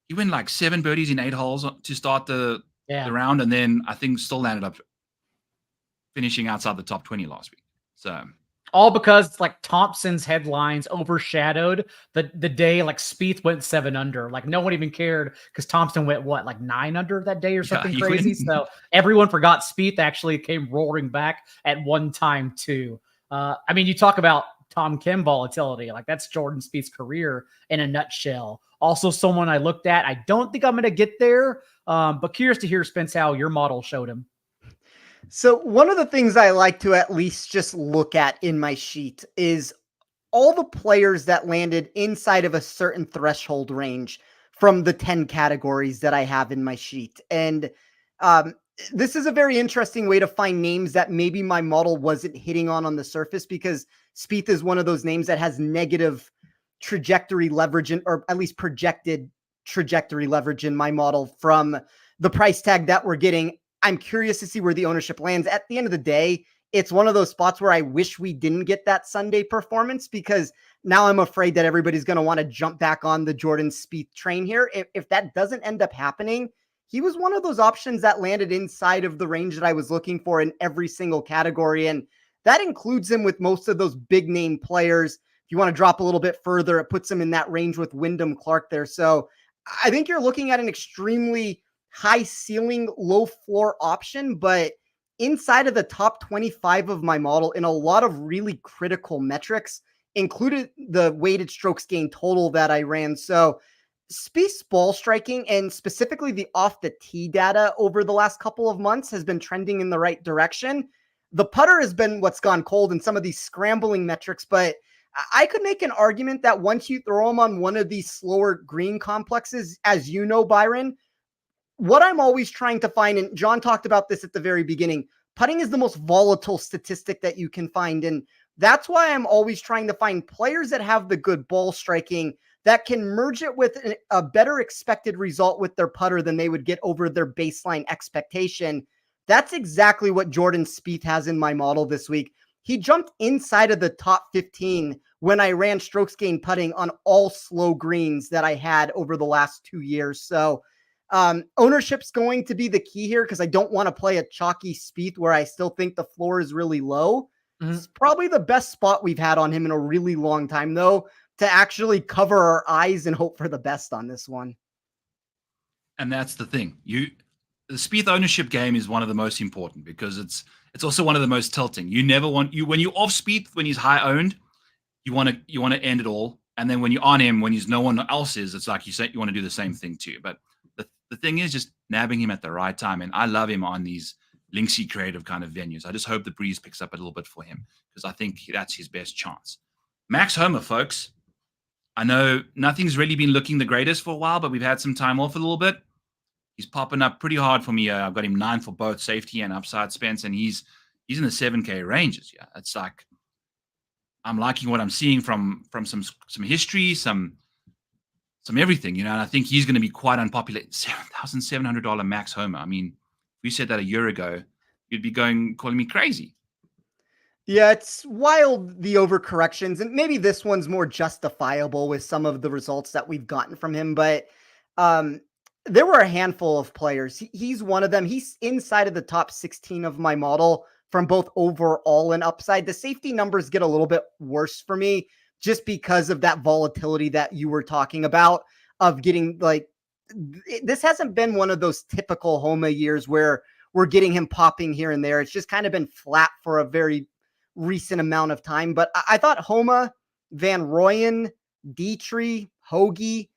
he went like 7 birdies in 8 holes to start the round, and then I think still landed up finishing outside the top 20 last week. So all because it's like Thompson's headlines overshadowed the day like Spieth went 7 under. Like no one even cared because Thompson went like 9 under that day or something crazy. So everyone forgot Spieth actually came roaring back at one time too. I mean, you talk about Tom Kim volatility, like that's Jordan Spieth's career in a nutshell. Also someone I looked at. I don't think I'm going to get there, but curious to hear, Spence, how your model showed him. So one of the things I like to at least just look at in my sheet is all the players that landed inside of a certain threshold range from the 10 categories that I have in my sheet. And this is a very interesting way to find names that maybe my model wasn't hitting on the surface, because Spieth is one of those names that has negative trajectory leverage, or at least projected trajectory leverage in my model from the price tag that we're getting. I'm curious to see where the ownership lands. At the end of the day, it's one of those spots where I wish we didn't get that Sunday performance, because now I'm afraid that everybody's going to want to jump back on the Jordan Spieth train here. If that doesn't end up happening, he was one of those options that landed inside of the range that I was looking for in every single category. And that includes him with most of those big name players. If you want to drop a little bit further, it puts him in that range with Wyndham Clark there. So I think you're looking at an extremely high ceiling, low floor option, but inside of the top 25 of my model in a lot of really critical metrics, included the weighted strokes gained total that I ran. So Spieth's ball striking, and specifically the off the tee data over the last couple of months, has been trending in the right direction. The putter has been what's gone cold in some of these scrambling metrics, but I could make an argument that once you throw him on one of these slower green complexes, as you know, Byron, what I'm always trying to find, and John talked about this at the very beginning, putting is the most volatile statistic that you can find. And that's why I'm always trying to find players that have the good ball striking that can merge it with a better expected result with their putter than they would get over their baseline expectation. That's exactly what Jordan Spieth has in my model this week. He jumped inside of the top 15 when I ran strokes gained putting on all slow greens that I had over the last 2 years. So ownership's going to be the key here, because I don't want to play a chalky Spieth where I still think the floor is really low. It's probably the best spot we've had on him in a really long time, though, to actually cover our eyes and hope for the best on this one. And that's the thing. The Spieth ownership game is one of the most important because it's also one of the most tilting. You never want when you're off Spieth when he's high owned, you want to end it all. And then when you're on him, when he's no one else is, it's like you said, you want to do the same thing too. But the thing is just nabbing him at the right time. And I love him on these linksy creative kind of venues. I just hope the breeze picks up a little bit for him because I think that's his best chance. Max Homa, folks. I know nothing's really been looking the greatest for a while, but we've had some time off a little bit. He's popping up pretty hard for me. I've got him 9 for both safety and upside, Spence, and he's in the 7K ranges. Yeah, it's like I'm liking what I'm seeing from some history, some everything, and I think he's going to be quite unpopular. $7,700 Max Homa. I mean, if we said that a year ago, you'd be calling me crazy. Yeah, it's wild, the overcorrections, and maybe this one's more justifiable with some of the results that we've gotten from him, but there were a handful of players. He's one of them. He's inside of the top 16 of my model from both overall and upside. The safety numbers get a little bit worse for me just because of that volatility that you were talking about of getting this hasn't been one of those typical Homa years where we're getting him popping here and there. It's just kind of been flat for a very recent amount of time. But I thought Homa, Van Rooyen, Dietrich, Hoagie,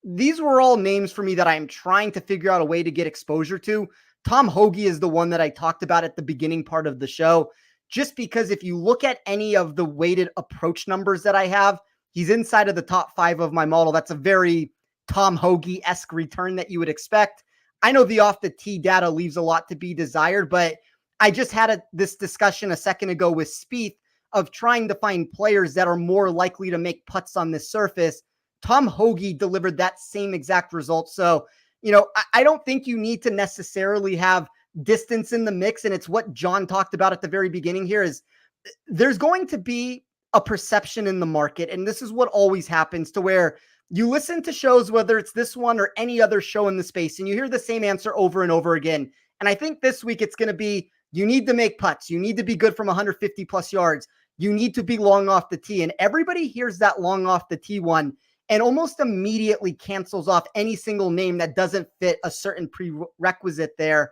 these were all names for me that I'm trying to figure out a way to get exposure to. Tom Hoagie is the one that I talked about at the beginning part of the show, just because if you look at any of the weighted approach numbers that I have, he's inside of the top 5 of my model. That's a very Tom Hoagie-esque return that you would expect. I know the off the tee data leaves a lot to be desired, but I just had this discussion a second ago with Spieth of trying to find players that are more likely to make putts on this surface. Tom Hoagie delivered that same exact result. So, I don't think you need to necessarily have distance in the mix. And it's what John talked about at the very beginning here is there's going to be a perception in the market. And this is what always happens to where you listen to shows, whether it's this one or any other show in the space, and you hear the same answer over and over again. And I think this week it's going to be, you need to make putts. You need to be good from 150 plus yards. You need to be long off the tee. And everybody hears that long off the tee one and almost immediately cancels off any single name that doesn't fit a certain prerequisite there.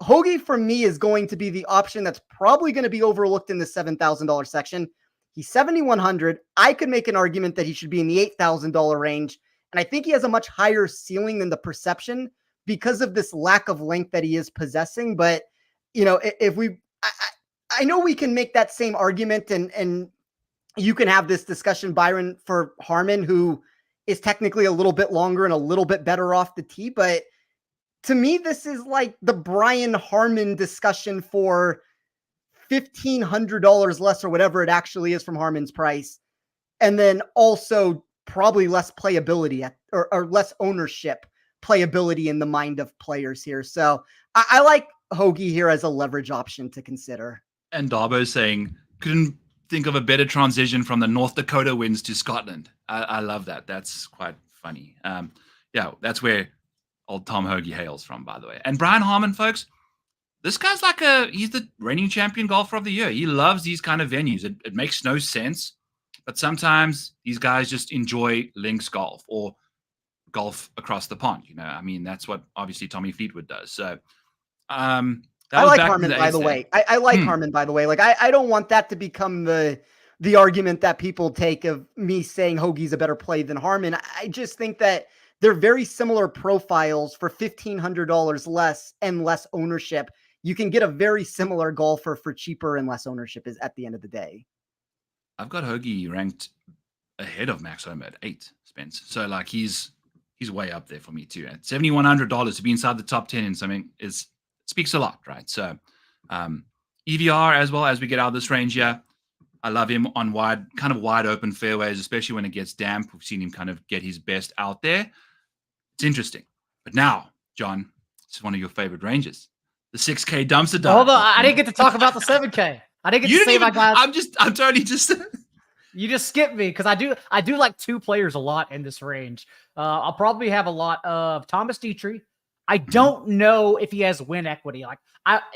Hoagie, for me, is going to be the option that's probably going to be overlooked in the $7,000 section. He's 7,100. I could make an argument that he should be in the $8,000 range. And I think he has a much higher ceiling than the perception because of this lack of length that he is possessing. But, I know we can make that same argument and you can have this discussion, Byron, for Harman, who is technically a little bit longer and a little bit better off the tee. But to me, this is like the Brian Harman discussion for $1,500 less or whatever it actually is from Harman's price. And then also probably less playability or less ownership playability in the mind of players here. So I like Hoagie here as a leverage option to consider. And Darbo saying, couldn't think of a better transition from the North Dakota winds to Scotland. I love that. That's quite funny. Yeah, that's where old Tom Hoagie hails from, by the way. And Brian Harman, folks, this guy's he's the reigning champion golfer of the year. He loves these kind of venues. It makes no sense, but sometimes these guys just enjoy links golf or golf across the pond. That's what obviously Tommy Fleetwood does. So, I like Harman, by the way. I like Harman, by the way. I don't want that to become the argument that people take of me saying Hoagie's a better play than Harman. I just think that they're very similar profiles for $1,500 less and less ownership. You can get a very similar golfer for cheaper and less ownership is at the end of the day. I've got Hoagie ranked ahead of Max Homa at 8, Spence. So he's way up there for me too. At $7,100 to be inside the top 10 in something speaks a lot, right? So EVR as well as we get out of this range here. I love him on wide open fairways, especially when it gets damp. We've seen him kind of get his best out there. It's interesting. But now, John, it's one of your favorite ranges. The 6K dumpster dive. Hold on, I didn't get to talk about the 7K. I didn't get to say my guys. I'm totally just You just skipped me because I do like 2 players a lot in this range. I'll probably have a lot of Thomas Dietrich, I don't know if he has win equity. Like,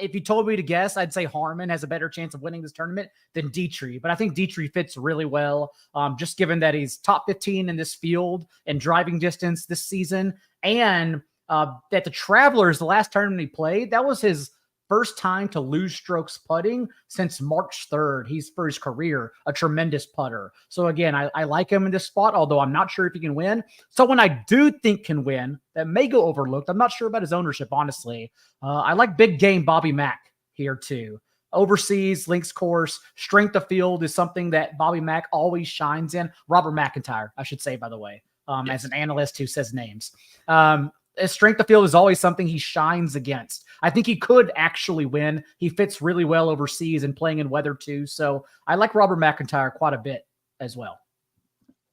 if you told me to guess, I'd say Harmon has a better chance of winning this tournament than Dietrich. But I think Dietrich fits really well, just given that he's top 15 in this field and driving distance this season. And that the Travelers, the last tournament he played, that was his first time to lose strokes putting since March 3rd. He's, for his career, a tremendous putter. So again, I like him in this spot, although I'm not sure if he can win. Someone I do think can win that may go overlooked. I'm not sure about his ownership, honestly. I like big game Bobby Mack here too. Overseas, links course, strength of field is something that Bobby Mack always shines in. Robert McIntyre, I should say, by the way, as an analyst who says names. His strength of field is always something he shines against. I think he could actually win. He fits really well overseas and playing in weather too. So I like Robert McIntyre quite a bit as well.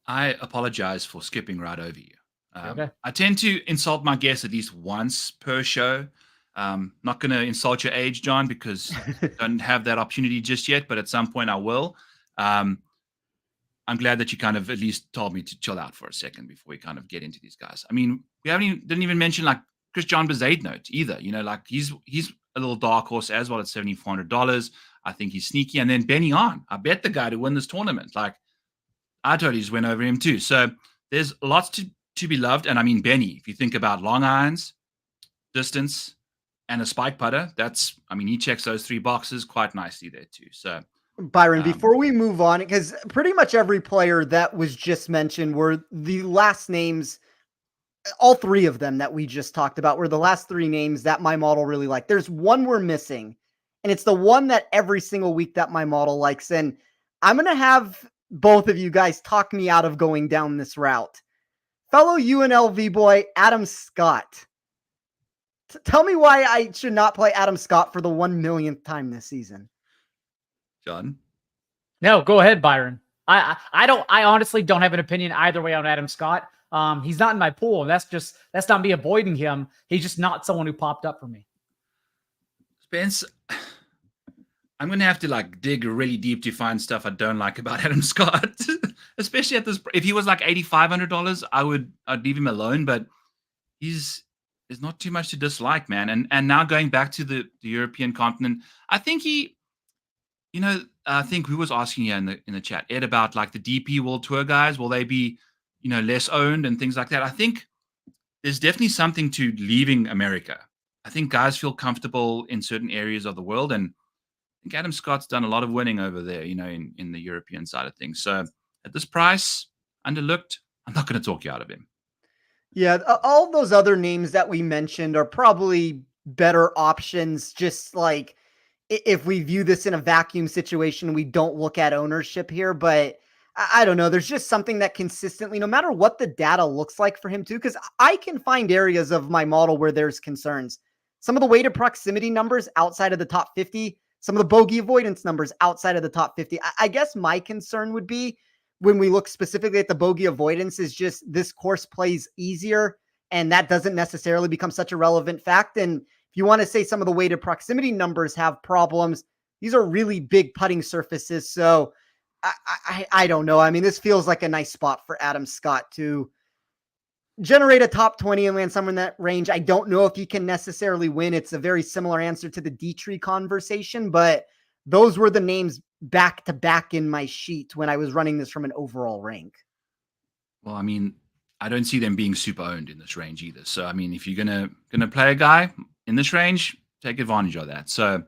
I apologize for skipping right over you. Okay. I tend to insult my guests at least once per show. Not going to insult your age, John, because I don't have that opportunity just yet, but at some point I will. I'm glad that you kind of at least told me to chill out for a second before we kind of get into these guys. I mean, we didn't even mention like Christian Bezuidenhout either. You know, like he's a little dark horse as well at $7,400. I think he's sneaky. And then Benny On, I bet the guy to win this tournament. Like I totally just went over him too. So there's lots to be loved. And I mean, Benny, if you think about long irons, distance, and a spike putter, he checks those 3 boxes quite nicely there too. So Byron, before we move on, because pretty much every player that was just mentioned were the last names, all 3 of them that we just talked about were the last 3 names that my model really liked. There's one we're missing, and it's the one that every single week that my model likes. And I'm going to have both of you guys talk me out of going down this route. Fellow UNLV boy, Adam Scott. Tell me why I should not play Adam Scott for the 1 millionth time this season. John? No, go ahead, Byron. I honestly don't have an opinion either way on Adam Scott. He's not in my pool. That's not me avoiding him. He's just not someone who popped up for me. Spence, I'm going to have to like dig really deep to find stuff I don't like about Adam Scott, especially at this. If he was like $8,500, I'd leave him alone, but there's not too much to dislike, man. And now going back to the European continent, I think I think who was asking here in the chat, Ed, about like the DP World Tour guys, will they be, less owned and things like that? I think there's definitely something to leaving America. I think guys feel comfortable in certain areas of the world, and I think Adam Scott's done a lot of winning over there, in the European side of things. So at this price, underlooked, I'm not going to talk you out of him. Yeah, all those other names that we mentioned are probably better options, just like if we view this in a vacuum situation, we don't look at ownership here, but I don't know. There's just something that consistently, no matter what the data looks like for him too, because I can find areas of my model where there's concerns. Some of the weighted proximity numbers outside of the top 50, some of the bogey avoidance numbers outside of the top 50. I guess my concern would be when we look specifically at the bogey avoidance is just this course plays easier, and that doesn't necessarily become such a relevant fact. And if you want to say some of the weighted proximity numbers have problems, these are really big putting surfaces. So I don't know. I mean, this feels like a nice spot for Adam Scott to generate a top 20 and land somewhere in that range. I don't know if he can necessarily win. It's a very similar answer to the Dietrich conversation, but those were the names back to back in my sheet when I was running this from an overall rank. Well, I mean, I don't see them being super owned in this range either. So, I mean, if you're gonna play a guy in this range, take advantage of that. So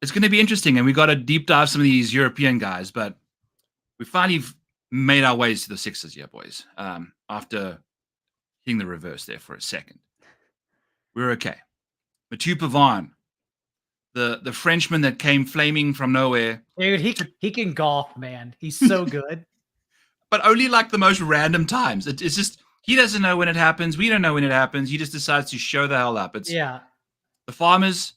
it's going to be interesting, and we got to deep dive some of these European guys, but we finally made our ways to the sixes here, boys. After hitting the reverse there for a second, we're okay. Mathieu Pavon, the Frenchman that came flaming from nowhere. Dude, he can golf, man. He's so good. But only like the most random times. It's just he doesn't know when it happens. We don't know when it happens. He just decides to show the hell up. It's the Farmers,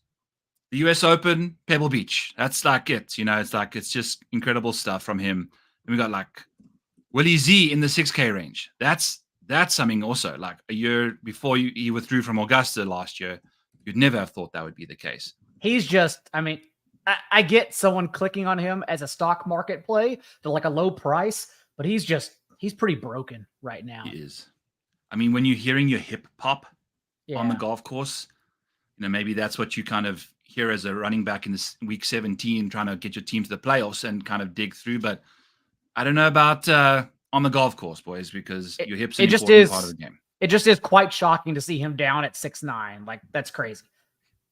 the US Open, Pebble Beach. That's like it. It's just incredible stuff from him. And we got like Willie Z in the 6K range. That's something also. Like a year before he withdrew from Augusta last year, you'd never have thought that would be the case. He's just, I mean, I get someone clicking on him as a stock market play to like a low price, but he's pretty broken right now. He is. I mean, when you're hearing your hip pop on the golf course. Maybe that's what you kind of hear as a running back in this week 17, trying to get your team to the playoffs and kind of dig through. But I don't know about on the golf course, boys, because your hips are an important part of the game. It just is quite shocking to see him down at 6'9". Like, that's crazy.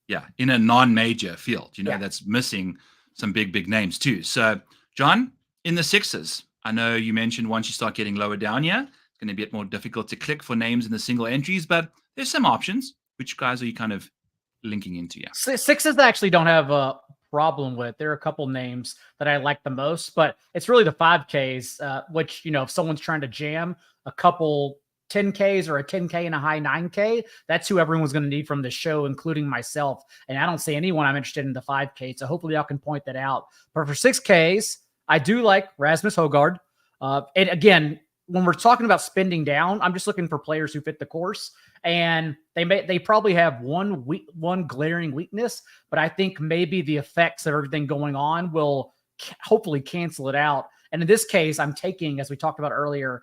Yeah, in a non-major field, that's missing some big names too. So, John, in the sixes, I know you mentioned once you start getting lower down here, it's going to be a bit more difficult to click for names in the single entries, but there's some options. Which guys are you kind of linking into? Yeah, sixes I actually don't have a problem with. There are a couple names that I like the most, but it's really the 5Ks, which, if someone's trying to jam a couple 10Ks or a 10K and a high 9K, that's who everyone's going to need from the show, including myself. And I don't see anyone I'm interested in the 5K. So hopefully y'all can point that out. But for 6Ks, I do like Rasmus Højgaard. And again, when we're talking about spending down, I'm just looking for players who fit the course. And they probably have one glaring weakness, but I think maybe the effects of everything going on will hopefully cancel it out. And in this case, I'm taking, as we talked about earlier,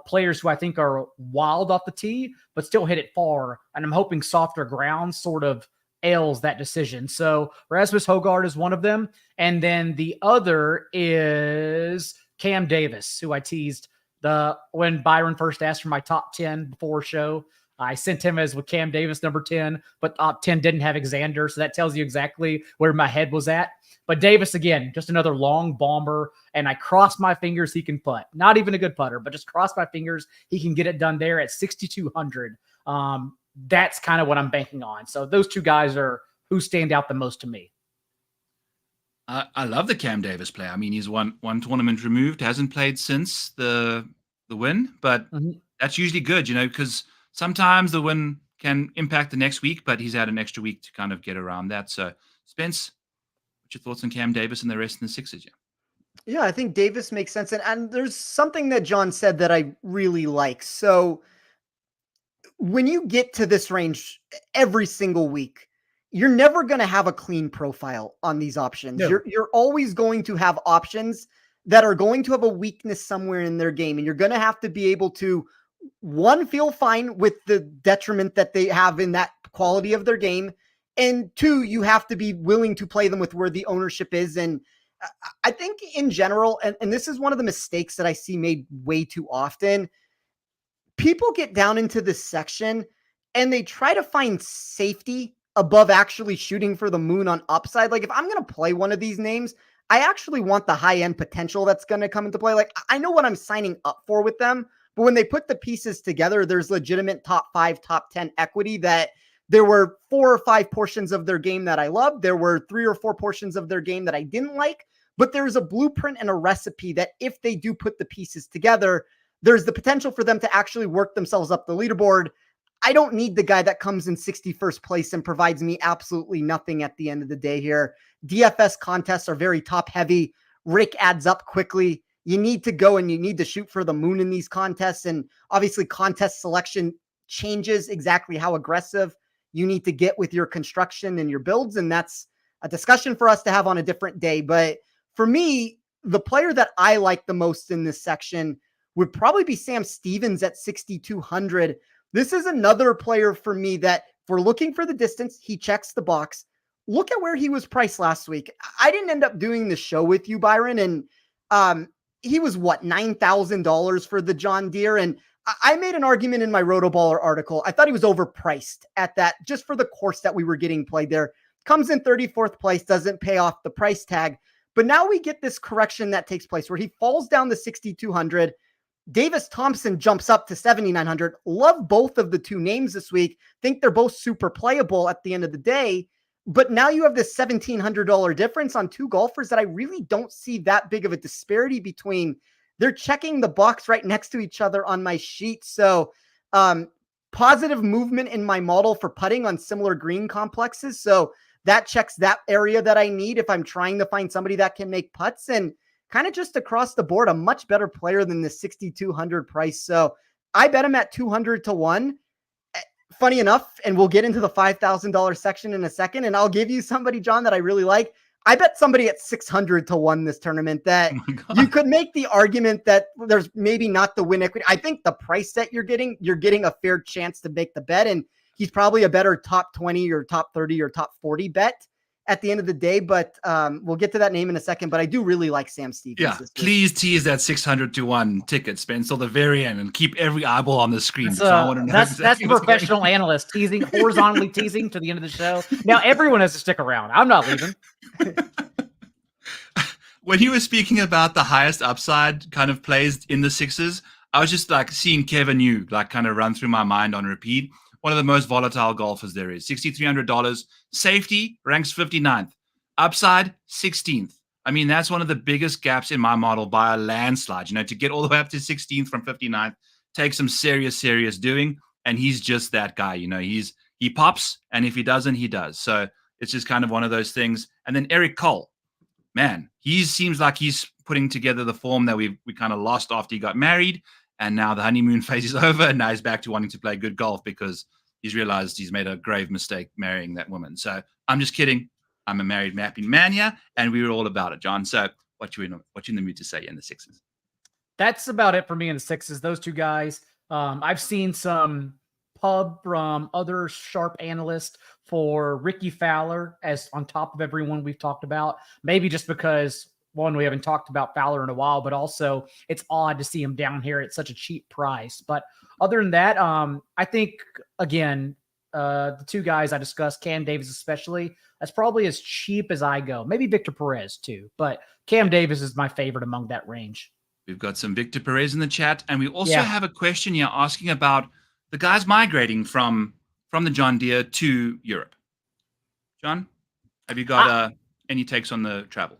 players who I think are wild off the tee, but still hit it far. And I'm hoping softer ground sort of ails that decision. So Rasmus Højgaard is one of them. And then the other is Cam Davis, who I teased when Byron first asked for my top 10 before show. I sent him as with Cam Davis, number 10, but top 10 didn't have Xander. So that tells you exactly where my head was at. But Davis, again, just another long bomber. And I cross my fingers he can putt. Not even a good putter, but just cross my fingers he can get it done there at 6,200. That's kind of what I'm banking on. So those two guys are who stand out the most to me. I love the Cam Davis play. I mean, he's one tournament removed, hasn't played since the win, but that's usually good, because sometimes the win can impact the next week, but he's had an extra week to kind of get around that. So, Spence, what's your thoughts on Cam Davis and the rest in the sixes? Yeah, I think Davis makes sense. And there's something that John said that I really like. So when you get to this range every single week, you're never going to have a clean profile on these options. No. You're always going to have options that are going to have a weakness somewhere in their game. And you're going to have to be able to, one, feel fine with the detriment that they have in that quality of their game. And two, you have to be willing to play them with where the ownership is. And I think in general, and this is one of the mistakes that I see made way too often, people get down into this section and they try to find safety above actually shooting for the moon on upside. Like, if I'm going to play one of these names, I actually want the high-end potential that's going to come into play. Like, I know what I'm signing up for with them, but when they put the pieces together, there's legitimate top 5, top 10 equity that there were 4 or 5 portions of their game that I loved. There were 3 or 4 portions of their game that I didn't like, but there's a blueprint and a recipe that if they do put the pieces together, there's the potential for them to actually work themselves up the leaderboard. I don't need the guy that comes in 61st place and provides me absolutely nothing at the end of the day here. DFS contests are very top heavy. Rake adds up quickly. You need to go and you need to shoot for the moon in these contests. And obviously contest selection changes exactly how aggressive you need to get with your construction and your builds. And that's a discussion for us to have on a different day. But for me, the player that I like the most in this section would probably be Sam Stevens at 6,200. This is another player for me that, if we're looking for the distance, he checks the box. Look at where he was priced last week. I didn't end up doing the show with you, Byron, and he was $9,000 for the John Deere. And I made an argument in my Rotoballer article. I thought he was overpriced at that, just for the course that we were getting played there. Comes in 34th place, doesn't pay off the price tag. But now we get this correction that takes place where he falls down to 6,200. Davis Thompson jumps up to 7,900. Love both of the two names this week. Think they're both super playable at the end of the day. But now you have this $1,700 difference on two golfers that I really don't see that big of a disparity between. They're checking the box right next to each other on my sheet. So positive movement in my model for putting on similar green complexes. So that checks that area that I need if I'm trying to find somebody that can make putts. And kind of just across the board, a much better player than the 6,200 price. So I bet him at 200 to 1. Funny enough, and we'll get into the $5,000 section in a second, and I'll give you somebody, John, that I really like. I bet somebody at 600 to 1 this tournament that you could make the argument that there's maybe not the win equity. I think the price that you're getting a fair chance to make the bet. And he's probably a better top 20 or top 30 or top 40 bet at the end of the day. But we'll get to that name in a second. But I do really like Sam Stevens. Yeah, please tease that 600-1 ticket, Spence, till the very end and keep every eyeball on the screen. That's, Because I want to know that's exactly the what's going professional on. analyst teasing, horizontally teasing to the end of the show. Now everyone has to stick around. I'm not leaving. When you were speaking about the highest upside kind of plays in the sixes, I was just like seeing Kevin Yu like kind of run through my mind on repeat. One of the most volatile golfers there is. $6,300. Safety ranks 59th. Upside 16th. I mean, that's one of the biggest gaps in my model by a landslide. To get all the way up to 16th from 59th takes some serious doing. And he's just that guy. He pops, and if he doesn't, he does. So it's just kind of one of those things. And then Eric Cole, man, he seems like he's putting together the form that we kind of lost after he got married. And now the honeymoon phase is over, and now he's back to wanting to play good golf because he's realized he's made a grave mistake marrying that woman. So I'm just kidding. I'm a married happy man here, and we were all about it, John. So what you in the mood to say in the sixes? That's about it for me in the sixes. Those two guys. I've seen some pub from other sharp analysts for Ricky Fowler as on top of everyone we've talked about. Maybe just because, one, we haven't talked about Fowler in a while, but also it's odd to see him down here at such a cheap price. But other than that, I think, again, the two guys I discussed, Cam Davis especially, that's probably as cheap as I go. Maybe Victor Perez too, but Cam Davis is my favorite among that range. We've got some Victor Perez in the chat, and we also have a question here asking about the guys migrating from the John Deere to Europe. John, have you got any takes on the travel?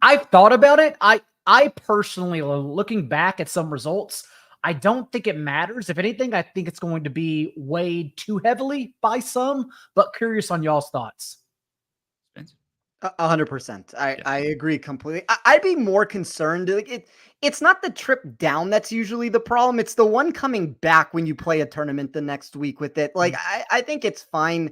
I've thought about it. I personally, looking back at some results, I don't think it matters. If anything, I think it's going to be weighed too heavily by some, but curious on y'all's thoughts. 100%. I agree completely. I'd be more concerned. It's not the trip down that's usually the problem. It's the one coming back when you play a tournament the next week with it. Like, I think it's fine.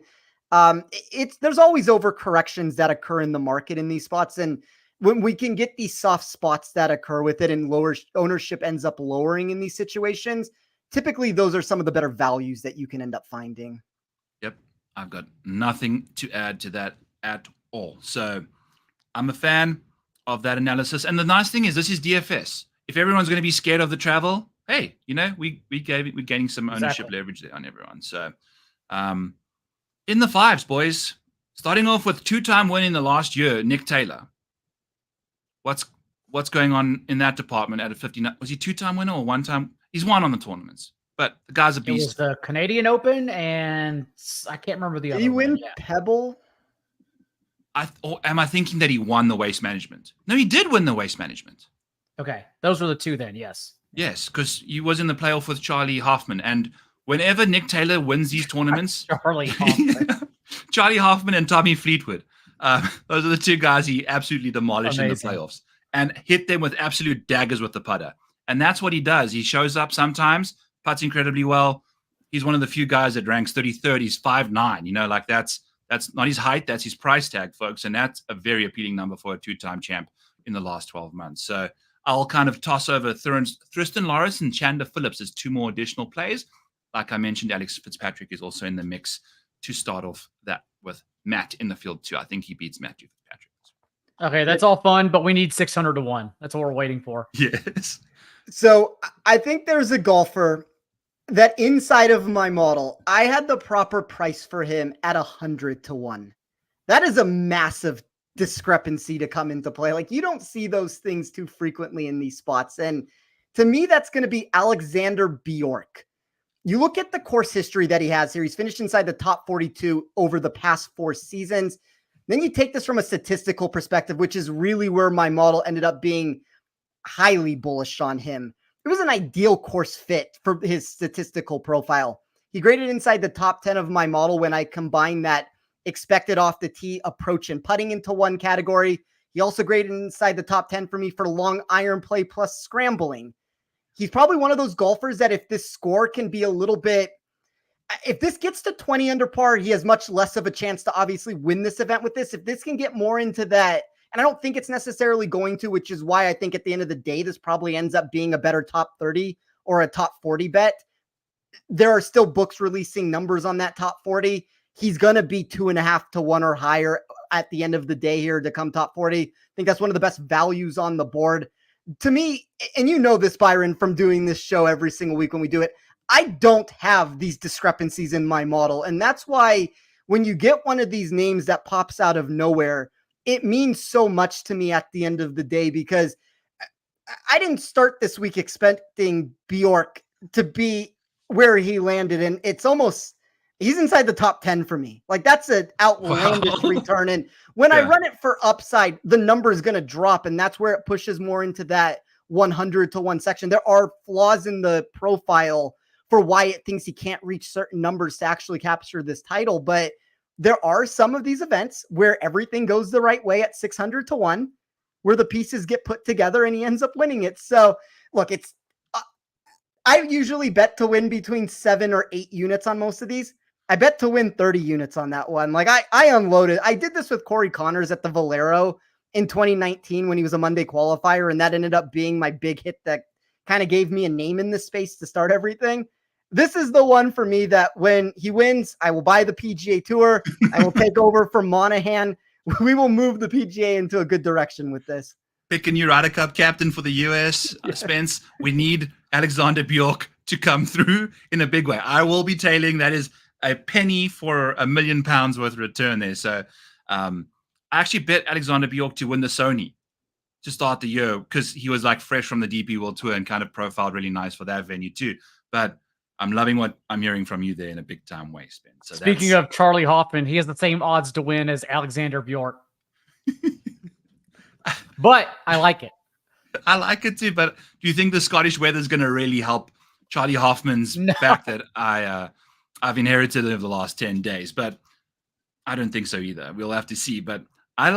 There's always overcorrections that occur in the market in these spots. And when we can get these soft spots that occur with it and lower ownership ends up lowering in these situations, typically those are some of the better values that you can end up finding. Yep. I've got nothing to add to that at all. So I'm a fan of that analysis. And the nice thing is this is DFS. If everyone's going to be scared of the travel, hey, we're gaining some ownership leverage there on everyone. So in the fives, boys, starting off with 2-time win in the last year, Nick Taylor. What's going on in that department at a 59? Was he 2-time winner or 1-time? He's won on the tournaments, but the guy's a beast. It was the Canadian Open, and I can't remember the other. Did he win Yeah. Pebble? Or am I thinking that he won the Waste Management? No, he did win the Waste Management. Okay, those were the two then. Yes. Yes, because he was in the playoff with Charlie Hoffman, and whenever Nick Taylor wins these tournaments, Charlie Hoffman. Charlie Hoffman and Tommy Fleetwood. Those are the two guys he absolutely demolished in the playoffs and hit them with absolute daggers with the putter. And that's what he does. He shows up sometimes, putts incredibly well. He's one of the few guys that ranks 33rd. He's 5'9". That's not his height. That's his price tag, folks. And that's a very appealing number for a 2-time champ in the last 12 months. So I'll kind of toss over Tristan Loris and Chandler Phillips as two more additional plays. Like I mentioned, Alex Fitzpatrick is also in the mix to start off that with Matt in the field too. I think he beats Matthew Fitzpatrick. Okay, that's all fun, but we need 600-1. That's what we're waiting for. Yes. So I think there's a golfer that inside of my model, I had the proper price for him at 100-1. That is a massive discrepancy to come into play. Like, you don't see those things too frequently in these spots. And to me, that's going to be Alexander Bjork. You look at the course history that he has here. He's finished inside the top 42 over the past 4 seasons. Then you take this from a statistical perspective, which is really where my model ended up being highly bullish on him. It was an ideal course fit for his statistical profile. He graded inside the top 10 of my model when I combined that expected off the tee approach and putting into one category. He also graded inside the top 10 for me for long iron play plus scrambling. He's probably one of those golfers that if this score can be a little bit, if this gets to 20 under par, he has much less of a chance to obviously win this event with this. If this can get more into that, and I don't think it's necessarily going to, which is why I think at the end of the day, this probably ends up being a better top 30 or a top 40 bet. there are still books releasing numbers on that top 40. He's going to be 2.5 to 1 or higher at the end of the day here to come top 40. I think that's one of the best values on the board. To me, and you know this, Byron, from doing this show every single week when we do it, I don't have these discrepancies in my model. And that's why when you get one of these names that pops out of nowhere, it means so much to me at the end of the day, because I didn't start this week expecting Bjork to be where he landed. And it's almost, he's inside the top 10 for me. Like, that's an outlandish return. And when I run it for upside, the number is going to drop. And that's where it pushes more into that 100 to 1 section. There are flaws in the profile for why it thinks he can't reach certain numbers to actually capture this title. But there are some of these events where everything goes the right way at 600 to 1, where the pieces get put together and he ends up winning it. So look, it's, I usually bet to win between 7 or 8 units on most of these. I bet to win 30 units on that one. Like, I unloaded. I did this with Corey Connors at the Valero in 2019 when he was a Monday qualifier, and that ended up being my big hit that kind of gave me a name in this space to start everything. This is the one for me that when he wins, I will buy the PGA Tour. I will take over from Monahan. We will move the PGA into a good direction with this. Pick a new Ryder Cup captain for the US, Spence. We need Alexander Bjork to come through in a big way. I will be tailing. That is a penny for £1 million worth of return there. So I actually bet Alexander Bjork to win the Sony to start the year, because he was like fresh from the DP World Tour and kind of profiled really nice for that venue too. But I'm loving what I'm hearing from you there in a big time way, Spence. So speaking of Charlie Hoffman, he has the same odds to win as Alexander Bjork. But I like it. I like it too. But do you think the Scottish weather is going to really help Charlie Hoffman's back that I've inherited over the last 10 days? But I don't think so either. We'll have to see. But I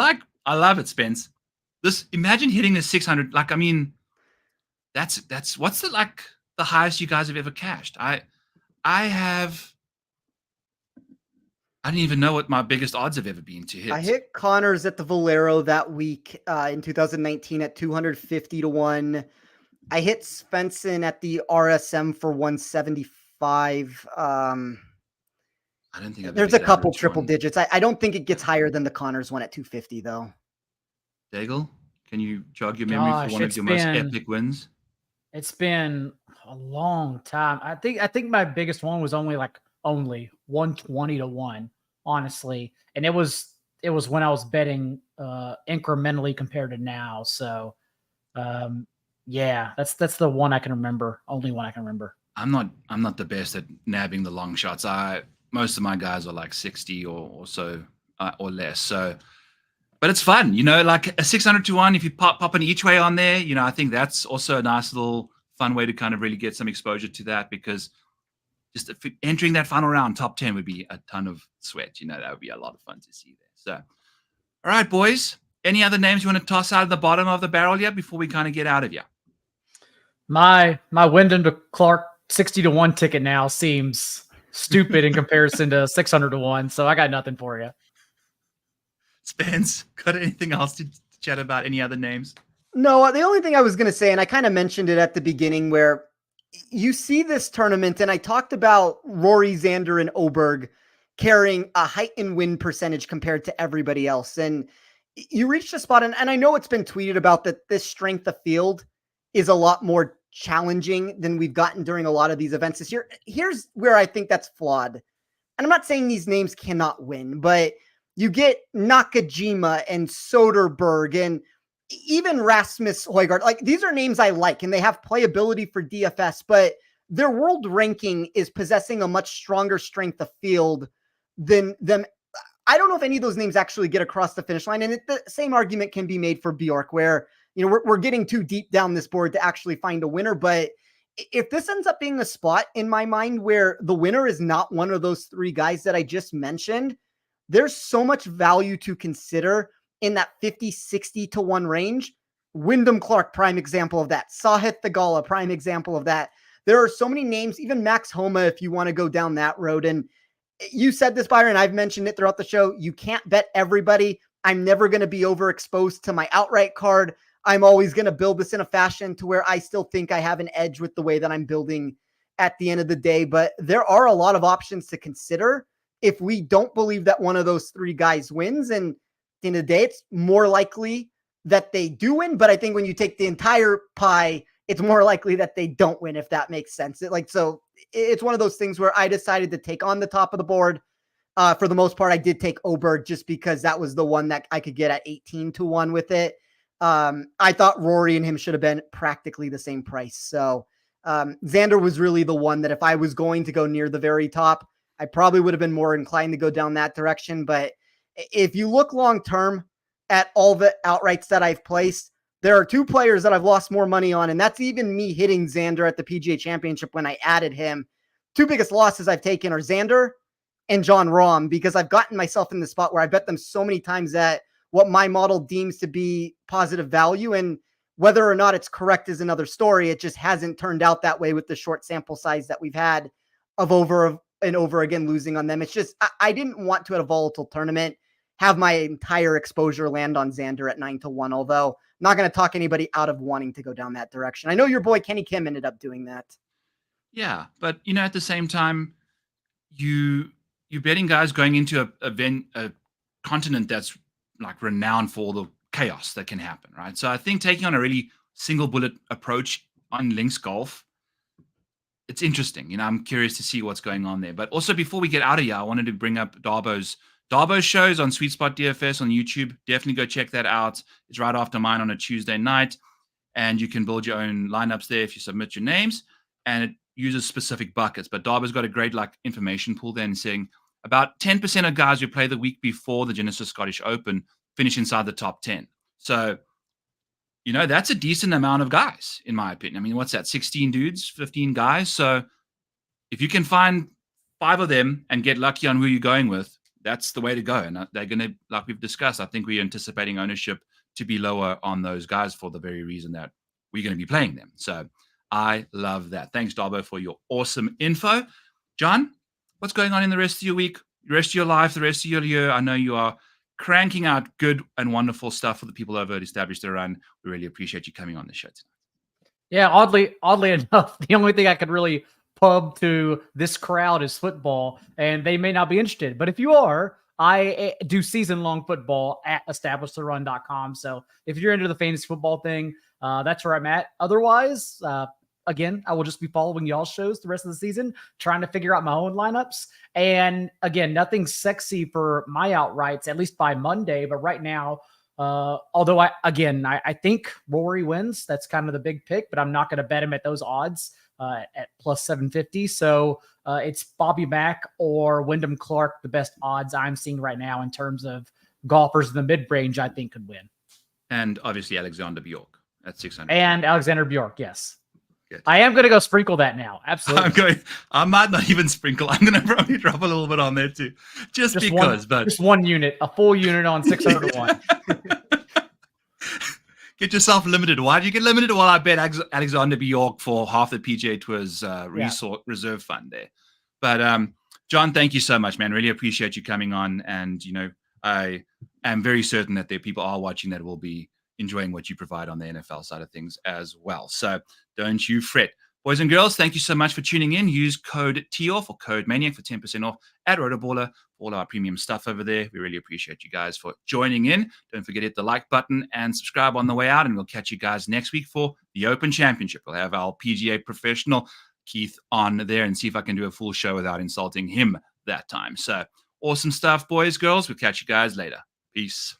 love it, Spence. Imagine hitting the 600. Like, I mean, that's what's the highest you guys have ever cashed? I don't even know what my biggest odds have ever been to hit. I hit Connors at the Valero that week in 2019 at 250 to 1. I hit Svensson at the RSM for 175. I don't think there's a couple triple digits. I don't think it gets higher than the Connors one at 250 though. Daigle, can you jog your memory for one of your most epic wins? It's been a long time. I think my biggest one was only 120 to 1, honestly. And it was when I was betting incrementally compared to now. So yeah, that's the one I can remember. Only one I can remember. I'm not the best at nabbing the long shots. Most of my guys are like 60 or so or less. So, but it's fun, like a 600 to 1. If you pop an each way on there, I think that's also a nice little fun way to kind of really get some exposure to that, because just entering that final round top 10 would be a ton of sweat. That would be a lot of fun to see there. So, all right, boys, any other names you want to toss out of the bottom of the barrel yet before we kind of get out of here? My Wyndham to Clark 60 to 1 ticket now seems stupid in comparison to 600 to 1. So I got nothing for you. Spence, got anything else to chat about? Any other names? No, the only thing I was going to say, and I kind of mentioned it at the beginning, where you see this tournament, and I talked about Rory, Xander, and Oberg carrying a heightened win percentage compared to everybody else. And you reached a spot, and I know it's been tweeted about that this strength of field is a lot more challenging than we've gotten during a lot of these events this year. Here's where I think that's flawed. And I'm not saying these names cannot win, but you get Nakajima and Soderberg and even Rasmus Højgaard. Like, these are names I like, and they have playability for DFS, but their world ranking is possessing a much stronger strength of field than them. I don't know if any of those names actually get across the finish line. And the same argument can be made for Bjork, where, we're getting too deep down this board to actually find a winner. But if this ends up being a spot in my mind where the winner is not one of those 3 guys that I just mentioned, there's so much value to consider in that 50, 60 to 1 range. Wyndham Clark, prime example of that. Sahith Theegala, prime example of that. There are so many names, even Max Homa, if you want to go down that road. And you said this, Byron, I've mentioned it throughout the show. You can't bet everybody. I'm never going to be overexposed to my outright card. I'm always going to build this in a fashion to where I still think I have an edge with the way that I'm building at the end of the day, but there are a lot of options to consider if we don't believe that one of those three guys wins. And at the end of the day, it's more likely that they do win. But I think when you take the entire pie, it's more likely that they don't win, if that makes sense. So it's one of those things where I decided to take on the top of the board. For the most part, I did take Oberg just because that was the one that I could get at 18-1 with it. I thought Rory and him should have been practically the same price. So Xander was really the one that if I was going to go near the very top, I probably would have been more inclined to go down that direction. But if you look long-term at all the outrights that I've placed, there are two players that I've lost more money on, and that's even me hitting Xander at the PGA Championship when I added him. Two biggest losses I've taken are Xander and John Rahm, because I've gotten myself in the spot where I bet them so many times that what my model deems to be positive value, and whether or not it's correct is another story. It just hasn't turned out that way with the short sample size that we've had of over and over again losing on them. It's just, I didn't want to, at a volatile tournament, have my entire exposure land on Xander at 9-1, although I'm not going to talk anybody out of wanting to go down that direction. I know your boy Kenny Kim ended up doing that. Yeah, but at the same time, you're betting guys going into a continent that's like renowned for all the chaos that can happen, right? So I think taking on a really single bullet approach on links golf, it's interesting. I'm curious to see what's going on there. But also, before we get out of here, I wanted to bring up Darbo's shows on Sweet Spot DFS on YouTube. Definitely go check that out. It's right after mine on a Tuesday night, and you can build your own lineups there if you submit your names, and it uses specific buckets. But Darbo's got a great information pool there, and saying about 10% of guys who play the week before the Genesis Scottish Open finish inside the top 10. So, that's a decent amount of guys, in my opinion. I mean, what's that? 16 dudes, 15 guys. So if you can find 5 of them and get lucky on who you're going with, that's the way to go. And they're going to, like we've discussed, I think we're anticipating ownership to be lower on those guys for the very reason that we're going to be playing them. So I love that. Thanks, Darbo, for your awesome info. John, what's going on in the rest of your week, the rest of your life, the rest of your year? I know you are cranking out good and wonderful stuff for the people over at Established Run. We really appreciate you coming on the show tonight. Yeah, oddly enough, the only thing I could really pub to this crowd is football, and they may not be interested. But if you are, I do season-long football at establishthorun.com. So if you're into the fantasy football thing, that's where I'm at. Otherwise, again, I will just be following y'all's shows the rest of the season, trying to figure out my own lineups. And again, nothing sexy for my outrights, at least by Monday. But right now, although I think Rory wins. That's kind of the big pick, but I'm not going to bet him at those odds at plus 750. So it's Bobby Mack or Wyndham Clark, the best odds I'm seeing right now in terms of golfers in the mid-range I think could win. And obviously Alexander Bjork at 600. And Alexander Bjork, yes. Good. I am going to go sprinkle that now. Absolutely. I might not even sprinkle. I'm going to probably drop a little bit on there too. Just because. Just one unit, a full unit on 601. Get yourself limited. Why do you get limited? Well, I bet Alexander Bjork for half the PGA Tour's reserve fund there. But John, thank you so much, man. Really appreciate you coming on. And, I am very certain that there are people are watching that will be enjoying what you provide on the NFL side of things as well. So don't you fret. Boys and girls, thank you so much for tuning in. Use code TOFF or code Maniac for 10% off at Rotoballer for all our premium stuff over there. We really appreciate you guys for joining in. Don't forget to hit the like button and subscribe on the way out, and we'll catch you guys next week for the Open Championship. We'll have our PGA professional Keith on there and see if I can do a full show without insulting him that time. So awesome stuff, boys, girls. We'll catch you guys later. Peace.